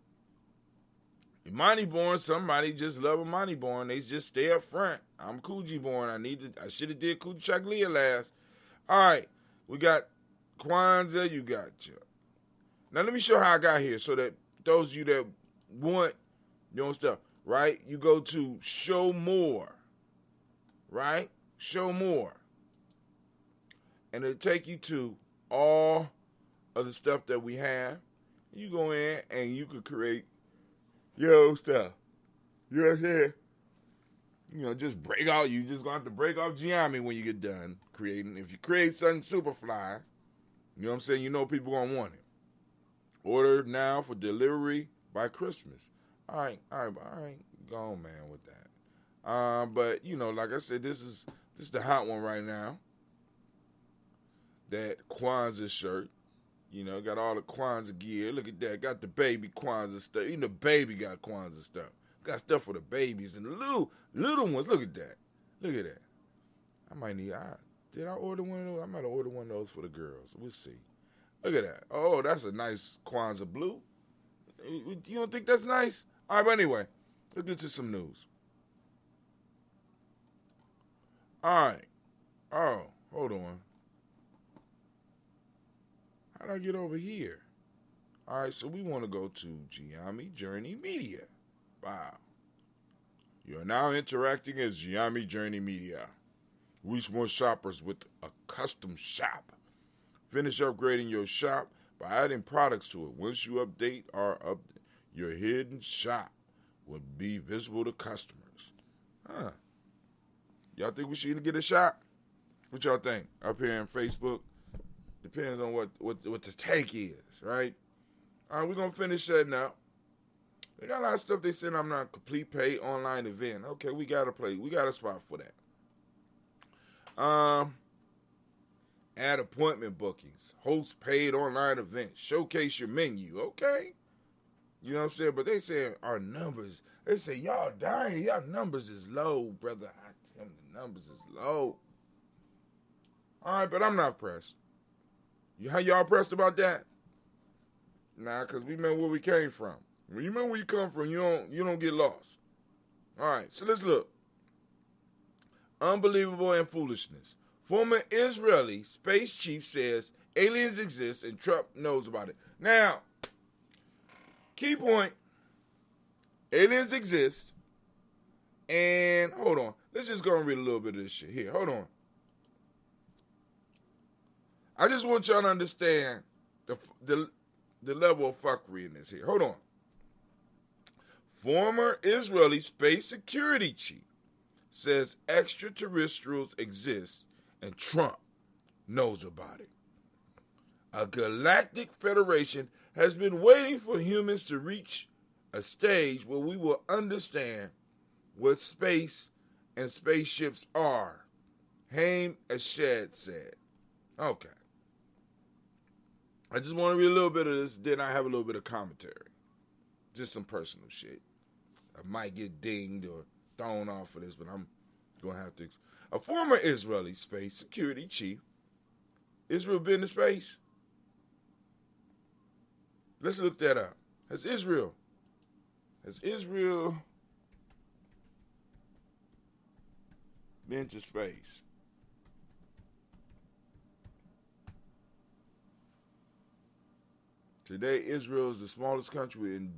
Imani Born, somebody just love Imani Born. They just stay up front. I'm Coogee Born. I should have did Coogee Chaglia last. All right. We got Kwanzaa. You got you. Now let me show how I got here so that those of you that want your own stuff, right? You go to Show More, right? Show More. And it'll take you to all of the stuff that we have. You go in and you could create your own stuff. You know what I'm saying? You know, just break out. You just going to have to break off Gye-Nyame when you get done creating. If you create something super fly, you know what I'm saying? You know people going to want it. Order now for delivery by Christmas. All right, go on, man, with that. But, you know, like I said, this is the hot one right now. That Kwanzaa shirt. You know, got all the Kwanzaa gear. Look at that. Got the baby Kwanzaa stuff. Even the baby got Kwanzaa stuff. Got stuff for the babies and the little ones. Look at that. Look at that. Did I order one of those? I might have ordered one of those for the girls. We'll see. Look at that. Oh, that's a nice Kwanzaa blue. You don't think that's nice? All right, but anyway, let's get to some news. All right. Oh, hold on. How do I get over here? All right, so we want to go to Gye-Nyame Journey Media. Wow. You are now interacting as Gye-Nyame Journey Media. Reach more shoppers with a custom shop. Finish upgrading your shop by adding products to it. Once you update your hidden shop will be visible to customers. Huh. Y'all think we should get a shop? What y'all think? Up here on Facebook? Depends on what the take is, right? All right, we're going to finish setting up. They got a lot of stuff they said I'm not a complete paid online event. Okay, we got a spot for that. Add appointment bookings. Host paid online events. Showcase your menu. Okay. You know what I'm saying? But they say our numbers. They say, y'all dying. Y'all numbers is low, brother. I tell them the numbers is low. All right, but I'm not pressed. How y'all pressed about that? Nah, because we remember where we came from. When you remember where you come from, you don't get lost. All right, so let's look. Unbelievable and foolishness. Former Israeli space chief says aliens exist and Trump knows about it. Now, key point, aliens exist, and hold on. Let's just go and read a little bit of this shit here. Hold on. I just want y'all to understand the level of fuckery in this here. Hold on. Former Israeli space security chief says extraterrestrials exist and Trump knows about it. A galactic federation has been waiting for humans to reach a stage where we will understand what space and spaceships are Haim Eshed said. Okay. I just want to read a little bit of this, then I have a little bit of commentary. Just some personal shit. I might get dinged or thrown off for this, but I'm going to have to. A former Israeli space security chief. Israel been to space? Let's look that up. Has Israel been to space? Today, Israel is the smallest country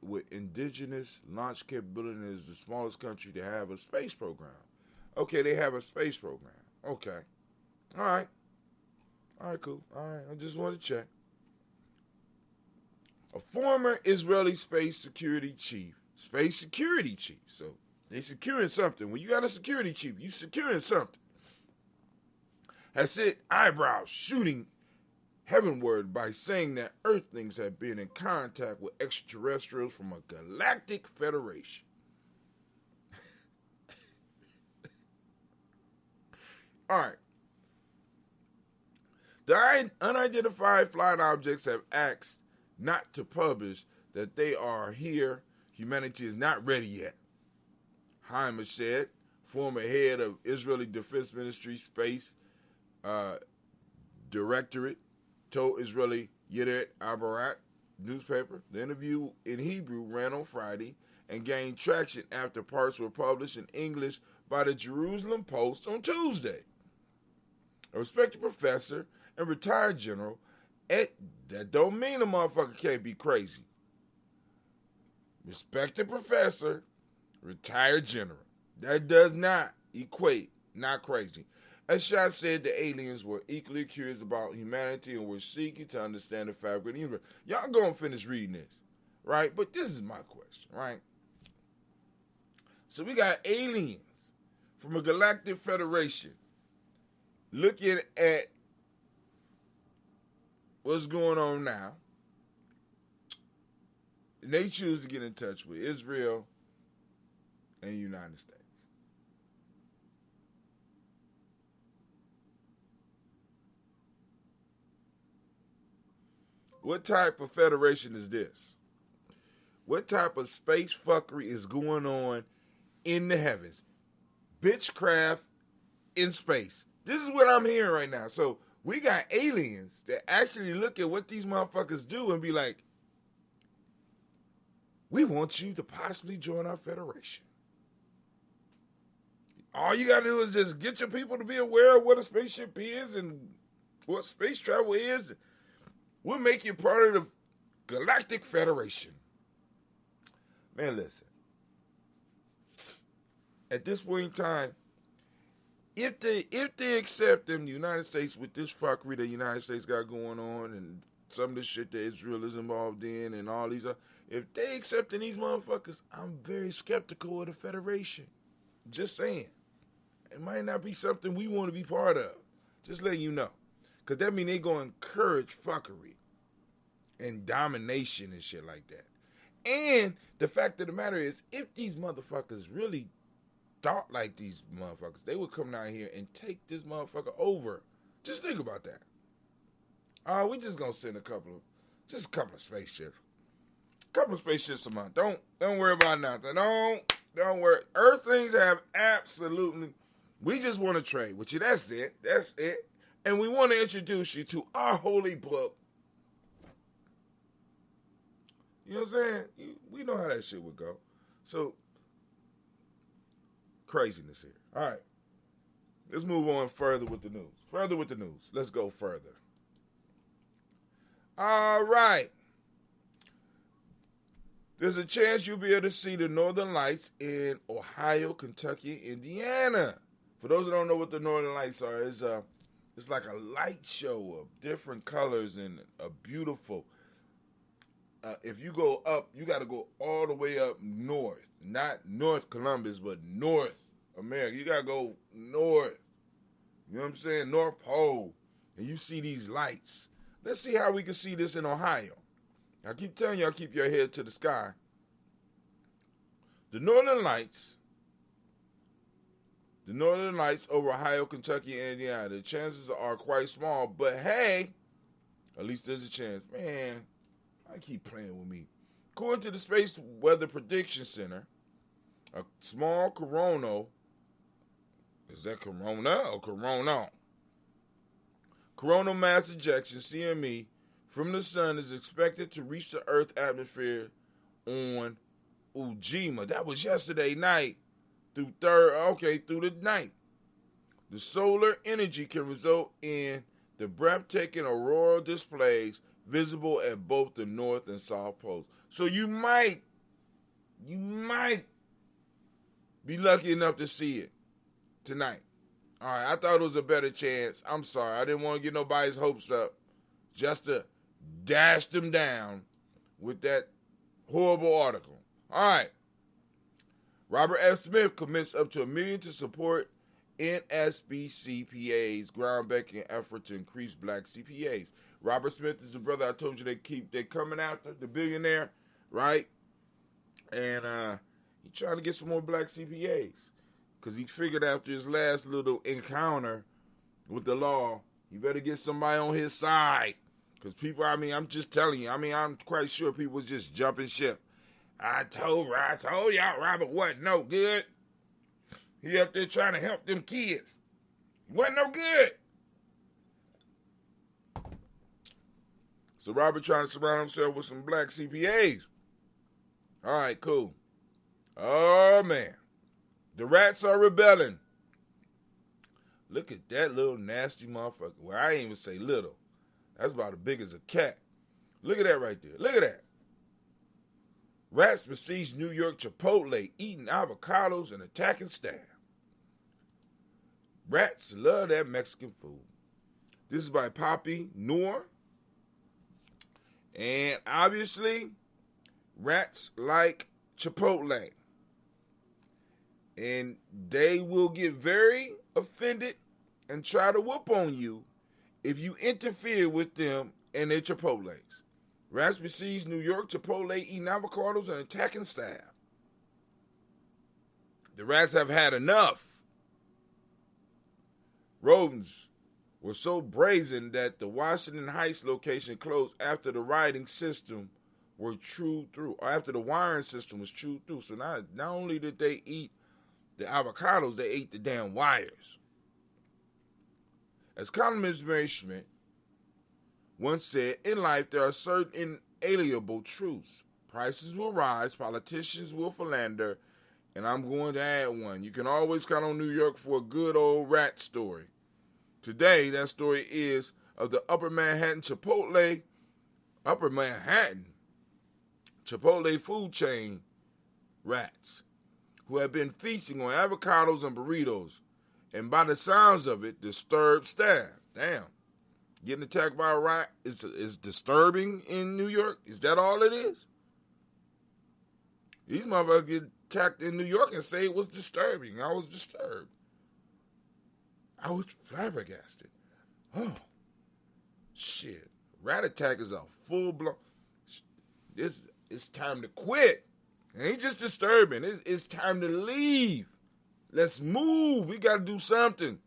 with indigenous launch capability and is the smallest country to have a space program. Okay, they have a space program. Okay. All right. All right, cool. All right, I just want to check. A former Israeli space security chief. So they securing something. When you got a security chief, you securing something. Has said eyebrows shooting heavenward by saying that Earthlings have been in contact with extraterrestrials from a galactic federation. All right. The unidentified flying objects have asked not to publish that they are here. Humanity is not ready yet. Haim Eshed, former head of Israeli Defense Ministry Space Directorate, told Israeli Yedioth Aharonot newspaper. The interview in Hebrew ran on Friday and gained traction after parts were published in English by the Jerusalem Post on Tuesday. A respected professor and retired general, that don't mean a motherfucker can't be crazy. Respected professor, retired general. That does not equate not crazy. Eshed said the aliens were equally curious about humanity and were seeking to understand the fabric of the universe. Y'all go and finish reading this, right? But this is my question, right? So we got aliens from a galactic federation looking at what's going on now. And they choose to get in touch with Israel and the United States. What type of federation is this? What type of space fuckery is going on in the heavens? Bitchcraft in space. This is what I'm hearing right now. So we got aliens that actually look at what these motherfuckers do and be like, we want you to possibly join our federation. All you got to do is just get your people to be aware of what a spaceship is and what space travel is. We'll make you part of the Galactic Federation. Man, listen. At this point in time, if they accept them, the United States, with this fuckery the United States got going on and some of the shit that Israel is involved in and all these, if they accepting these motherfuckers, I'm very skeptical of the Federation. Just saying. It might not be something we want to be part of. Just letting you know. Because that means they going to encourage fuckery and domination and shit like that. And the fact of the matter is, if these motherfuckers really thought like these motherfuckers, they would come down here and take this motherfucker over. Just think about that. We just going to send a couple of spaceships. A couple of spaceships a month. Don't worry about nothing. Don't worry. Earthlings have absolutely... We just want to trade with you. That's it. That's it. And we want to introduce you to our holy book. You know what I'm saying? We know how that shit would go. So, craziness here. All right. Let's move on further with the news. Let's go further. All right. There's a chance you'll be able to see the Northern Lights in Ohio, Kentucky, Indiana. For those who don't know what the Northern Lights are, it's like a light show of different colors and a beautiful. If you go up, you got to go all the way up north. Not North Columbus, but North America. You got to go north. You know what I'm saying? North Pole. And you see these lights. Let's see how we can see this in Ohio. I keep telling y'all, keep your head to the sky. The Northern Lights the Northern Lights over Ohio, Kentucky, and Indiana. The chances are quite small, but hey, at least there's a chance. Man, I keep playing with me. According to the Space Weather Prediction Center, a small coronal, is that corona or corona? Coronal mass ejection, CME, from the sun is expected to reach the Earth's atmosphere on Ujamaa. That was yesterday night through the night. The solar energy can result in the breathtaking auroral displays visible at both the north and south poles. So you might be lucky enough to see it tonight. All right, I thought it was a better chance. I'm sorry. I didn't want to get nobody's hopes up just to dash them down with that horrible article. All right. Robert F. Smith commits up to $1 million to support NSBCPA's groundbreaking effort to increase black CPAs. Robert Smith is the brother I told you they're coming after, the billionaire, right? And he's trying to get some more black CPAs because he figured after his last little encounter with the law, he better get somebody on his side. Because people, I'm just telling you, I'm quite sure people was just jumping ship. I told y'all Robert wasn't no good. He up there trying to help them kids. He wasn't no good. So Robert trying to surround himself with some black CPAs. All right, cool. Oh, man. The rats are rebelling. Look at that little nasty motherfucker. Well, I ain't even say little. That's about as big as a cat. Look at that right there. Look at that. Rats besiege New York Chipotle, eating avocados and attacking staff. Rats love that Mexican food. This is by Poppy Noor. And obviously, rats like Chipotle. And they will get very offended and try to whoop on you if you interfere with them and their Chipotles. Rats besiege New York Chipotle, eating avocados and attacking staff. The rats have had enough. Rodents were so brazen that the Washington Heights location closed after the wiring system was chewed through. So not only did they eat the avocados, they ate the damn wires. As columnist Mary Schmidt once said, in life there are certain inalienable truths. Prices will rise, politicians will philander, and I'm going to add one. You can always count on New York for a good old rat story. Today, that story is of the Upper Manhattan Chipotle food chain rats who have been feasting on avocados and burritos, and by the sounds of it, disturbed staff. Damn. Getting attacked by a rat is disturbing in New York? Is that all it is? These motherfuckers get attacked in New York and say it was disturbing. I was disturbed. I was flabbergasted. Oh, shit. Rat attack is a full-blown... It's time to quit. It ain't just disturbing. It's time to leave. Let's move. We got to do something.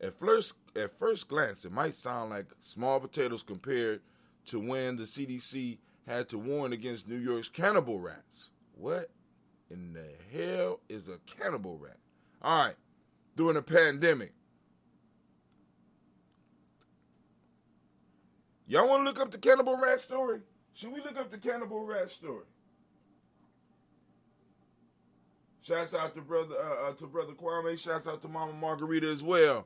At first glance, it might sound like small potatoes compared to when the CDC had to warn against New York's cannibal rats. What in the hell is a cannibal rat? All right, during the pandemic. Y'all want to look up the cannibal rat story? Should we look up the cannibal rat story? Shouts out to brother Kwame. Shouts out to Mama Margarita as well.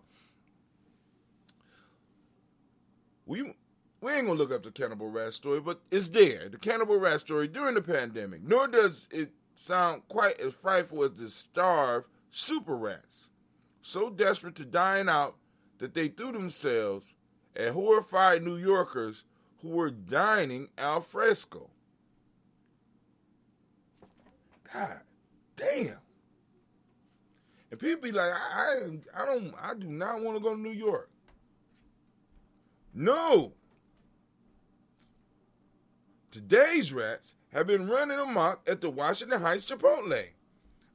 We ain't gonna look up the cannibal rat story, but it's there. The cannibal rat story during the pandemic. Nor does it sound quite as frightful as the starved super rats, so desperate to dine out that they threw themselves at horrified New Yorkers who were dining al fresco. God damn. And people be like, I do not want to go to New York. No. Today's rats have been running amok at the Washington Heights Chipotle.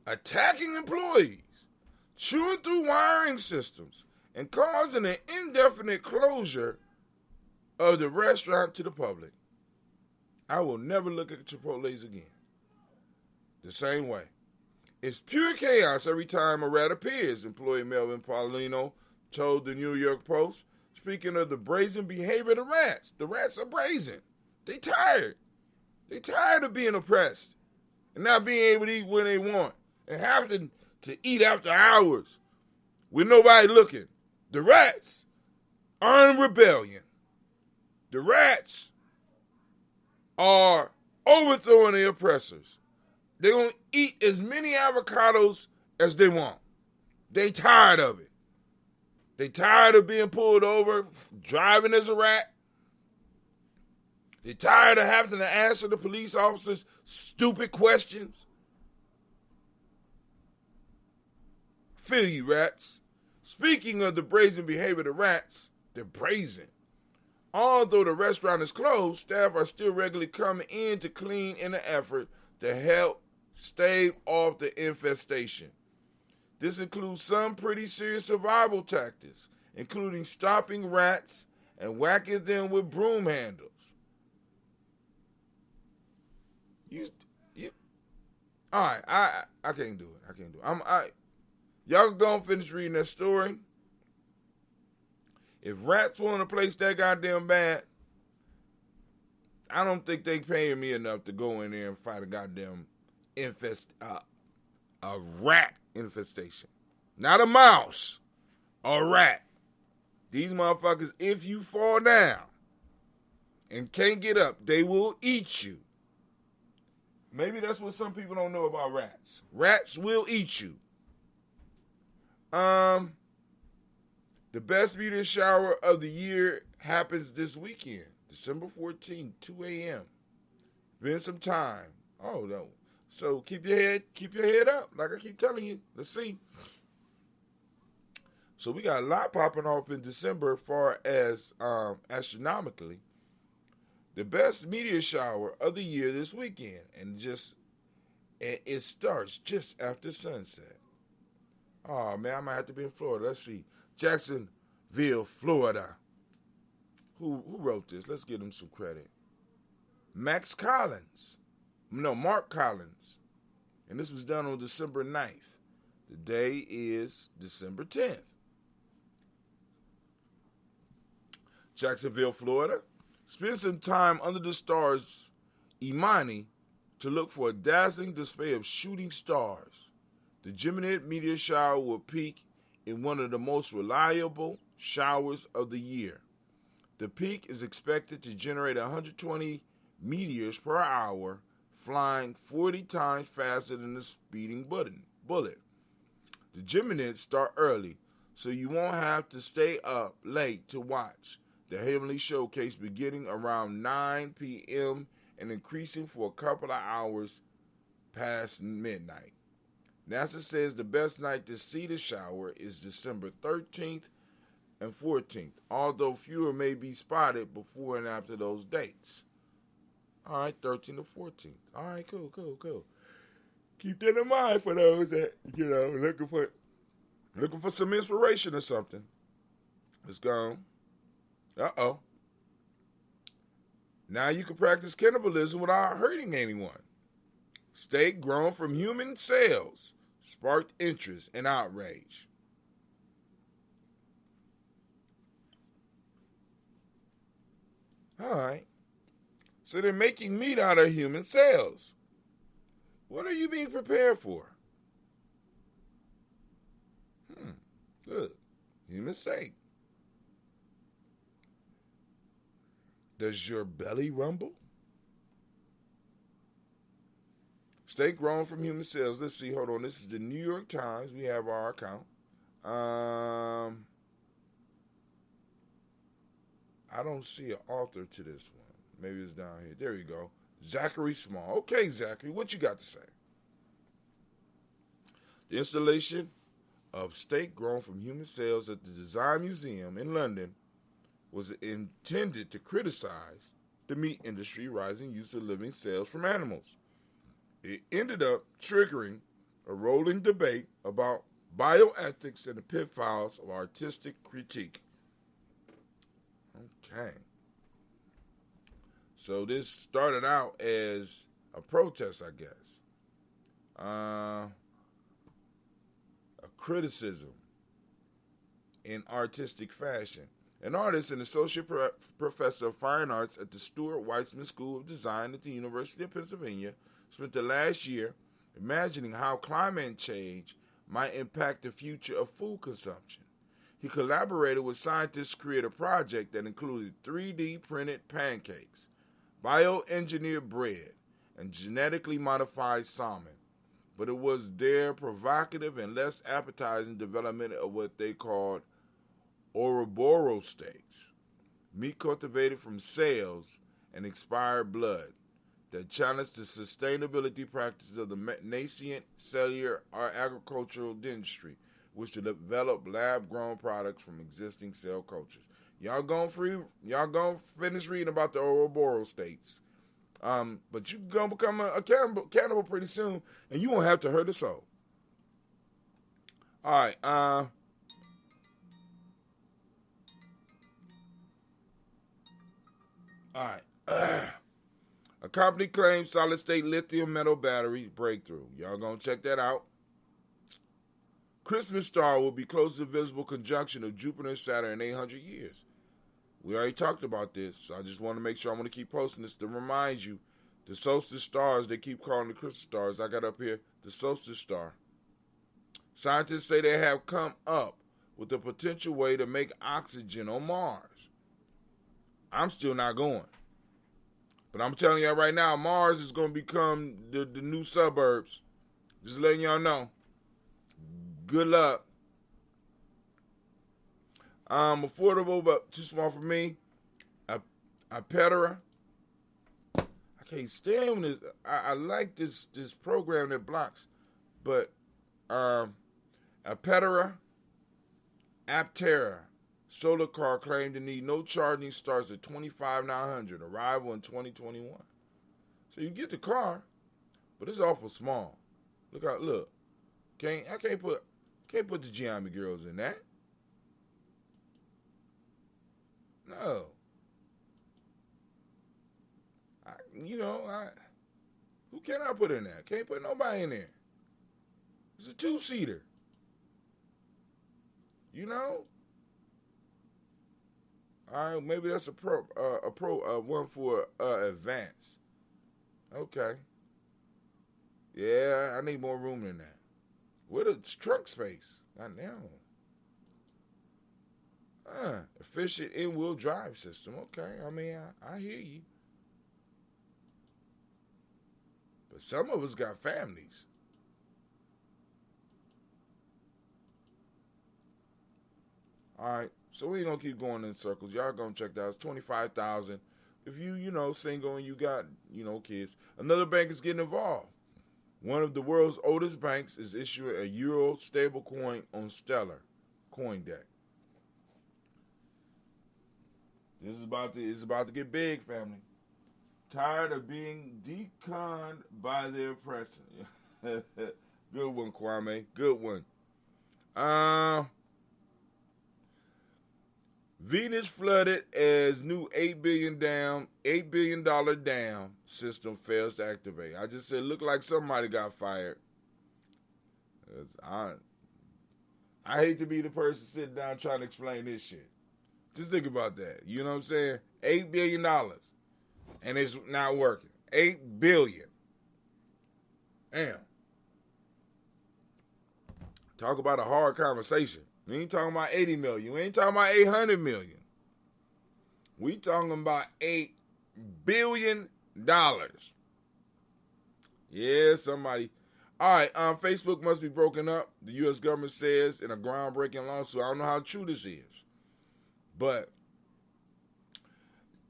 attacking employees, chewing through wiring systems, and causing an indefinite closure of the restaurant to the public. I will never look at Chipotle's again the same way. It's pure chaos every time a rat appears, employee Melvin Paulino told the New York Post. Speaking of the brazen behavior of the rats are brazen. They tired. They tired of being oppressed and not being able to eat when they want and having to eat after hours with nobody looking. The rats are in rebellion. The rats are overthrowing the oppressors. They're going to eat as many avocados as they want. They tired of it. They tired of being pulled over, driving as a rat. They tired of having to answer the police officers stupid questions. Feel you, rats. Speaking of the brazen behavior of the rats, they're brazen. Although the restaurant is closed, staff are still regularly coming in to clean in an effort to help stave off the infestation. This includes some pretty serious survival tactics, including stopping rats and whacking them with broom handles. All right, I can't do it. Y'all can go and finish reading that story. If rats want to place that goddamn bad, I don't think they paying me enough to go in there and fight a goddamn a rat infestation. Not a mouse, a rat. These motherfuckers, if you fall down and can't get up, they will eat you. Maybe that's what some people don't know about rats. Rats will eat you. The best meteor shower of the year happens this weekend, December 14th, 2 a.m. Been some time. Oh, no. So keep your head up, like I keep telling you. Let's see. So we got a lot popping off in December as far as astronomically. The best meteor shower of the year this weekend. And it starts just after sunset. Oh, man, I might have to be in Florida. Let's see. Jacksonville, Florida. Who wrote this? Let's give him some credit. Mark Collins. And this was done on December 9th. The day is December 10th. Jacksonville, Florida. Spend some time under the stars, Imani, to look for a dazzling display of shooting stars. The Geminid meteor shower will peak in one of the most reliable showers of the year. The peak is expected to generate 120 meteors per hour, flying 40 times faster than the speeding bullet. The Geminids start early, so you won't have to stay up late to watch the heavenly showcase, beginning around 9 p.m. and increasing for a couple of hours past midnight. NASA says the best night to see the shower is December 13th and 14th, although fewer may be spotted before and after those dates. All right, 13th or 14th. All right, cool. Keep that in mind for those that, looking for some inspiration or something. Let's go. Uh-oh. Now you can practice cannibalism without hurting anyone. Steak grown from human cells sparked interest and outrage. All right. So they're making meat out of human cells. What are you being prepared for? Good. Human steak. Does your belly rumble? Steak grown from human cells. Let's see. Hold on. This is the New York Times. We have our account. I don't see an author to this one. Maybe it's down here. There you go. Zachary Small. Okay, Zachary, what you got to say? The installation of steak grown from human cells at the Design Museum in London was intended to criticize the meat industry rising use of living cells from animals. It ended up triggering a rolling debate about bioethics and the pitfalls of artistic critique. Okay. So this started out as a protest, I guess. A criticism in artistic fashion. An artist and associate professor of fine arts at the Stuart Weitzman School of Design at the University of Pennsylvania spent the last year imagining how climate change might impact the future of food consumption. He collaborated with scientists to create a project that included 3D printed pancakes, bioengineered bread, and genetically modified salmon. But it was their provocative and less appetizing development of what they called Ouroboros steaks, meat cultivated from cells and expired blood, that challenged the sustainability practices of the nascent cellular agricultural industry, which developed lab-grown products from existing cell cultures. Y'all gonna finish reading about the Ouroboros states, but you gonna become a cannibal pretty soon, and you won't have to hurt a soul. All right, All right. A company claims solid-state lithium metal battery breakthrough. Y'all gonna check that out. Christmas star will be close to the visible conjunction of Jupiter and Saturn in 800 years. We already talked about this, so I just want to make sure I'm going to keep posting this to remind you. The solstice stars, they keep calling the Christmas stars. I got up here the solstice star. Scientists say they have come up with a potential way to make oxygen on Mars. I'm still not going. But I'm telling y'all right now, Mars is going to become the new suburbs. Just letting y'all know. Good luck. Affordable, but too small for me. Apetera. I can't stand this. I like this program that blocks. But Apetera, Aptera. Solar car claimed to need no charging, starts at $25,900. Arrival in 2021. So you get the car, but it's awful small. Look. I can't put the Gye-Nyame girls in that. No. Who can I put in there? Can't put nobody in there. It's a 2-seater. All right, maybe that's a pro one for advance. Okay. Yeah, I need more room than that. What a trunk space. Goddamn. Efficient in-wheel drive system. Okay, I mean, I hear you. But some of us got families. All right. So we ain't gonna keep going in circles. Y'all gonna check that out. It's $25,000. If you single and you got, kids. Another bank is getting involved. One of the world's oldest banks is issuing a euro stablecoin on Stellar CoinDeck. This is about to get big, family. Tired of being deconned by their oppressor. Good one, Kwame. Good one. Venus flooded as new $8 billion dam system fails to activate. I just said, look like somebody got fired. I hate to be the person sitting down trying to explain this shit. Just think about that. You know what I'm saying? $8 billion. And it's not working. $8 billion. Damn. Talk about a hard conversation. We ain't talking about 80 million. We ain't talking about 800 million. We talking about $8 billion. Yeah, somebody. All right, Facebook must be broken up. The U.S. government says in a groundbreaking lawsuit. I don't know how true this is. But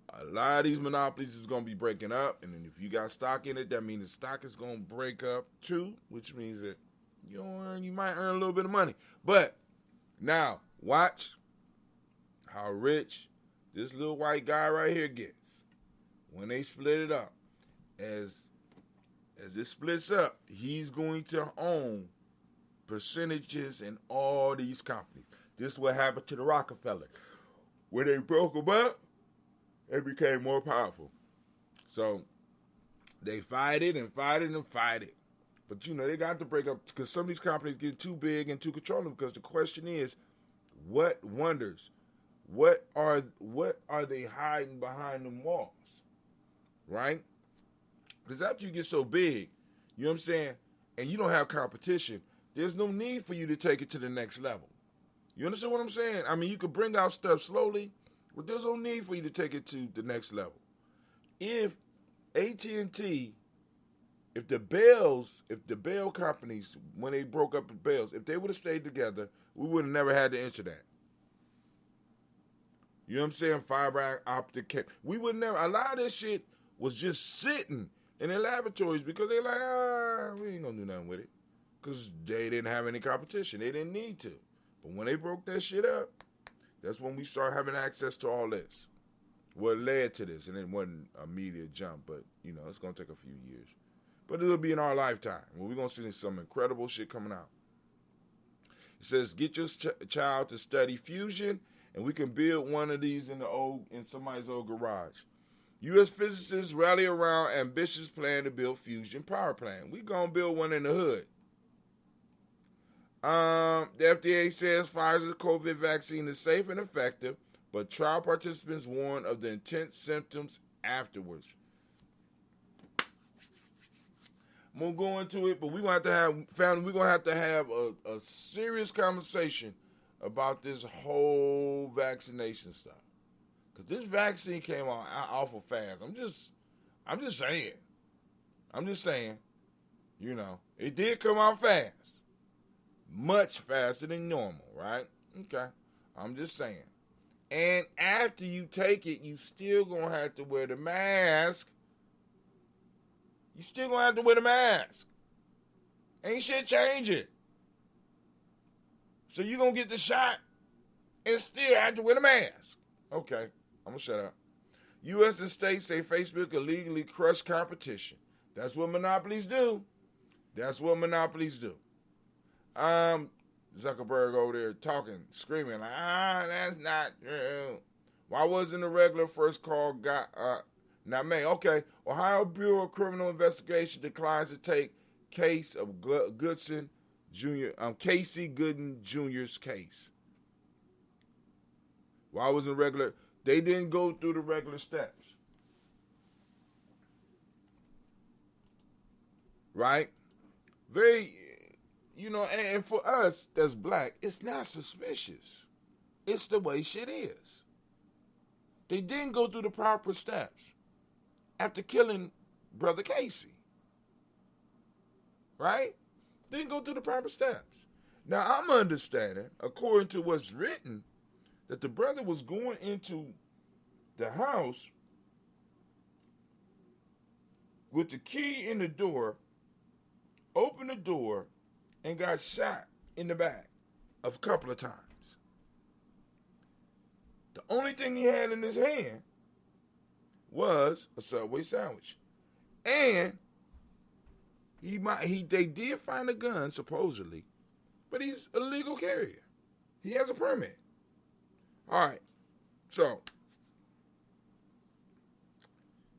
a lot of these monopolies is going to be breaking up. And then if you got stock in it, that means the stock is going to break up too, which means that you might earn a little bit of money. But now, watch how rich this little white guy right here gets when they split it up. As as it splits up, he's going to own percentages in all these companies. This is what happened to the Rockefeller. When they broke them up, they became more powerful. So they fight it. But, they got to break up because some of these companies get too big and too controlling, because the question is, what wonders? What are they hiding behind them walls? Right? Because after you get so big, you know what I'm saying, and you don't have competition, there's no need for you to take it to the next level. You understand what I'm saying? I mean, you could bring out stuff slowly, but there's no need for you to take it to the next level. If AT&T, if the Bell companies, when they broke up the Bells, if they would have stayed together, we would have never had the internet. You know what I'm saying? Fiber optic cable. We would never. A lot of this shit was just sitting in their laboratories because they're like, we ain't gonna do nothing with it, because they didn't have any competition. They didn't need to. But when they broke that shit up, that's when we started having access to all this. What led to this, and it wasn't an immediate jump, but it's gonna take a few years. But it'll be in our lifetime. Well, we're gonna see some incredible shit coming out. It says, get your child to study fusion, and we can build one of these in somebody's old garage. U.S. physicists rally around ambitious plan to build fusion power plant. We gonna build one in the hood. The FDA says Pfizer's COVID vaccine is safe and effective, but trial participants warn of the intense symptoms afterwards. I'm gonna go into it, but we're gonna have to have a serious conversation about this whole vaccination stuff. Because this vaccine came out awful fast. I'm just saying, it did come out fast. Much faster than normal, right? Okay. I'm just saying. And after you take it, you still gonna have to wear the mask. Ain't shit changing. So you gonna get the shot and still have to wear the mask. Okay, I'm gonna shut up. U.S. and states say Facebook illegally crushed competition. That's what monopolies do. Zuckerberg over there talking, screaming, that's not true. Why wasn't the regular first call not made? Okay, Ohio Bureau of Criminal Investigation declines to take case of Goodson Jr., Casey Gooden Jr.'s case. Why wasn't regular? They didn't go through the regular steps. Right? Very, and for us that's black, it's not suspicious. It's the way shit is. They didn't go through the proper steps after killing Brother Casey. Right? Didn't go through the proper steps. Now, I'm understanding, according to what's written, that the brother was going into the house with the key in the door, opened the door, and got shot in the back a couple of times. The only thing he had in his hand was a Subway sandwich. And they did find a gun, supposedly, but he's a legal carrier. He has a permit. All right. So,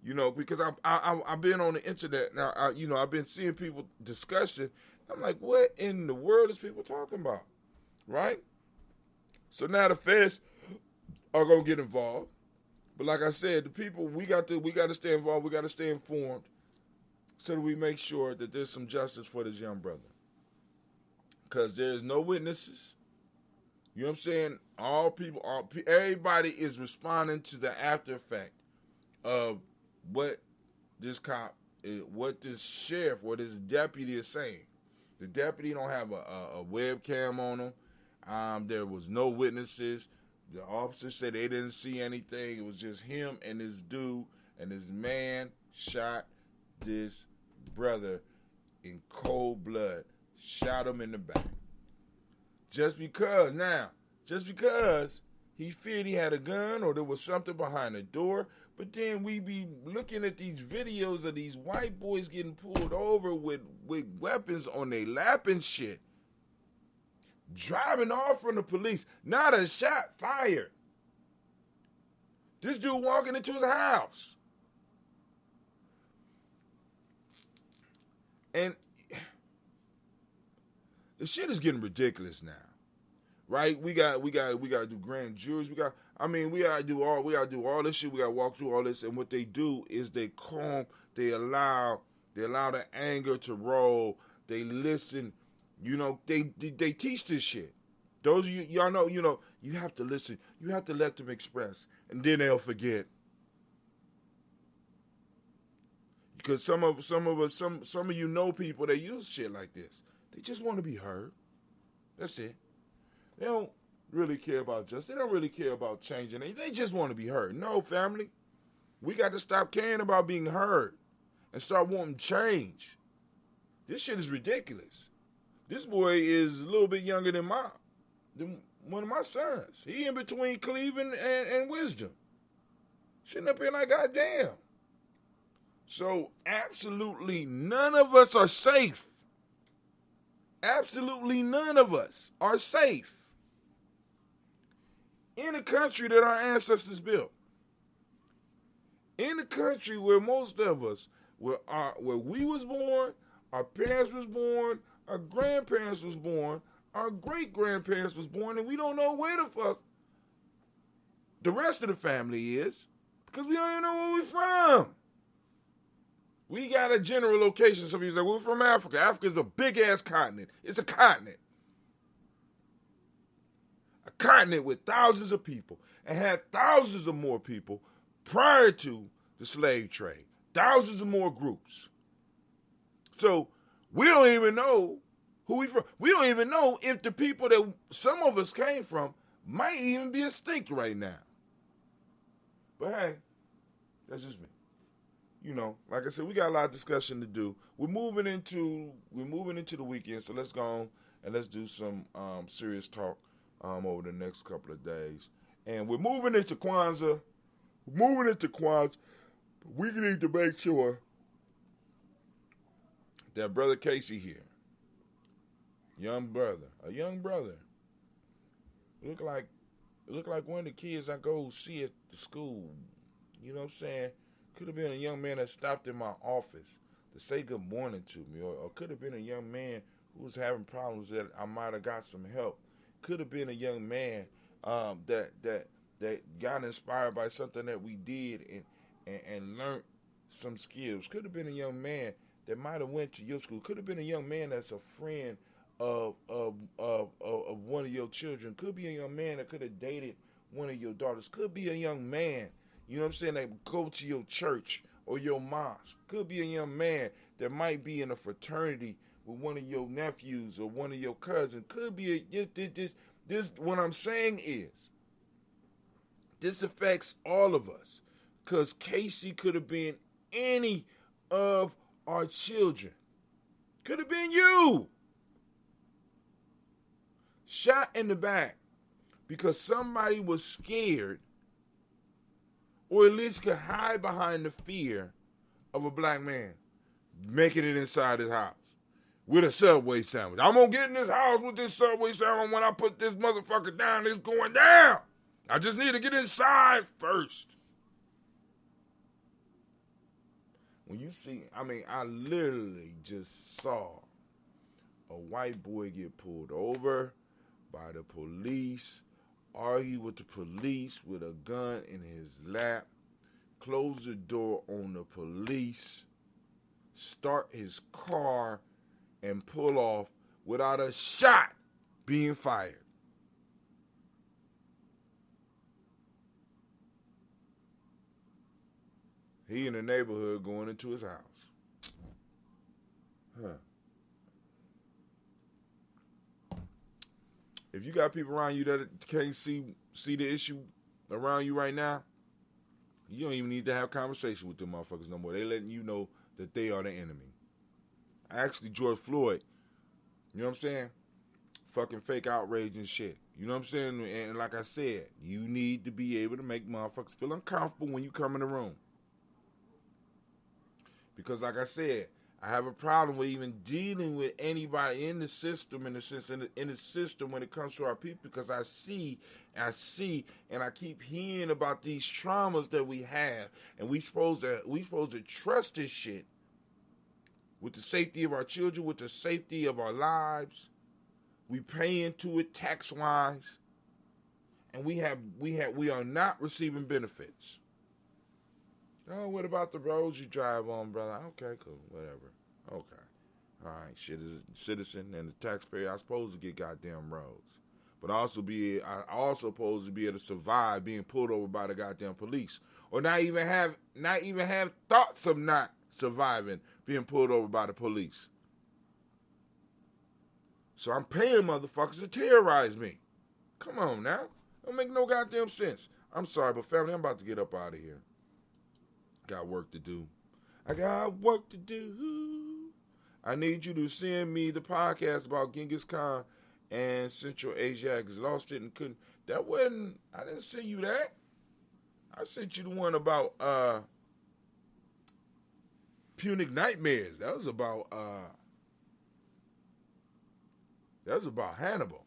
because I've been on the internet now, I've been seeing people discussing. I'm like, what in the world is people talking about? Right? So now the feds are going to get involved. But like I said, the people, we got to stay involved. We got to stay informed so that we make sure that there's some justice for this young brother. Because there's no witnesses. You know what I'm saying? Everybody is responding to the after effect of what this cop, what this sheriff, what this deputy is saying. The deputy don't have a webcam on him. There was no witnesses. The officers said they didn't see anything. It was just him and this dude, and this man shot this brother in cold blood. Shot him in the back. Just because he feared he had a gun or there was something behind the door. But then we be looking at these videos of these white boys getting pulled over with weapons on their lap and shit. Driving off from the police. Not a shot fired. This dude walking into his house. And the shit is getting ridiculous now. Right? We got to do grand juries. We gotta do all this shit. We gotta walk through all this. And what they do is they allow the anger to roll. They listen. They teach this shit. Those of y'all know, you have to listen. You have to let them express. And then they'll forget. Because some of you know people that use shit like this. They just want to be heard. That's it. They don't really care about justice. They don't really care about changing it. They just want to be heard. No, family. We got to stop caring about being heard and start wanting change. This shit is ridiculous. This boy is a little bit younger than one of my sons. He in between Cleveland and Wisdom. Sitting up here like, goddamn. So absolutely none of us are safe. Absolutely none of us are safe in a country that our ancestors built. In a country where most of us, where we was born, our parents was born, our grandparents was born, our great-grandparents was born, and we don't know where the fuck the rest of the family is because we don't even know where we're from. We got a general location. Some people say, we're from Africa. Africa's a big-ass continent. It's a continent. A continent with thousands of people and had thousands of more people prior to the slave trade. Thousands of more groups. So we don't even know who we from. We don't even know if the people that some of us came from might even be extinct right now. But hey, that's just me. Like I said, we got a lot of discussion to do. We're moving into the weekend, so let's go on and let's do some serious talk over the next couple of days. And we're moving into Kwanzaa. We need to make sure that Brother Casey here, a young brother, look like one of the kids I go see at the school. You know what I'm saying? Could have been a young man that stopped in my office to say good morning to me, or could have been a young man who was having problems that I might have got some help. Could have been a young man that got inspired by something that we did and learned some skills. Could have been a young man that might have went to your school. Could have been a young man that's a friend of one of your children. Could be a young man that could have dated one of your daughters. Could be a young man, you know what I'm saying, that go to your church or your mosque. Could be a young man that might be in a fraternity with one of your nephews or one of your cousins. Could be this. What I'm saying is, this affects all of us. Because Casey could have been any of our children. Could have been you. Shot in the back because somebody was scared or at least could hide behind the fear of a black man making it inside his house with a Subway sandwich. I'm going to get in this house with this Subway sandwich. When I put this motherfucker down, it's going down. I just need to get inside first. When you see, I literally just saw a white boy get pulled over by the police, argue with the police with a gun in his lap, close the door on the police, start his car, and pull off without a shot being fired. He in the neighborhood going into his house. If you got people around you that can't see the issue around you right now, you don't even need to have conversation with them motherfuckers no more. They letting you know that they are the enemy. Actually, George Floyd, you know what I'm saying? Fucking fake outrage and shit. You know what I'm saying? And like I said, you need to be able to make motherfuckers feel uncomfortable when you come in the room. Because like I said, I have a problem with even dealing with anybody in the system, in the system when it comes to our people, because I see, and I keep hearing about these traumas that we have, and we supposed to trust this shit with the safety of our children, with the safety of our lives. We pay into it tax-wise, and we are not receiving benefits. Oh, what about the roads you drive on, brother? Okay, cool, whatever. Okay, all right. Shit, as a citizen and the taxpayer, I'm supposed to get goddamn roads, but I also supposed to be able to survive being pulled over by the goddamn police, or not even have thoughts of not surviving being pulled over by the police. So I'm paying motherfuckers to terrorize me. Come on now. Don't make no goddamn sense. I'm sorry, but family, I'm about to get up out of here. Got work to do. I got work to do. I need you to send me the podcast about Genghis Khan and Central Asia, because lost it and couldn't. I didn't send you that. I sent you the one about Punic Nightmares. That was about Hannibal.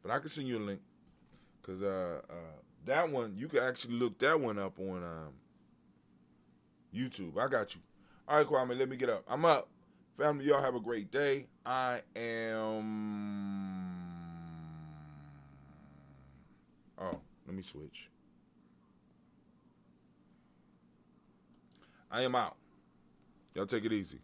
But I can send you a link. Because that one, you can actually look that one up on YouTube. I got you. All right, Kwame, let me get up. I'm up. Family, y'all have a great day. I am... Oh, let me switch. I am out. Y'all take it easy.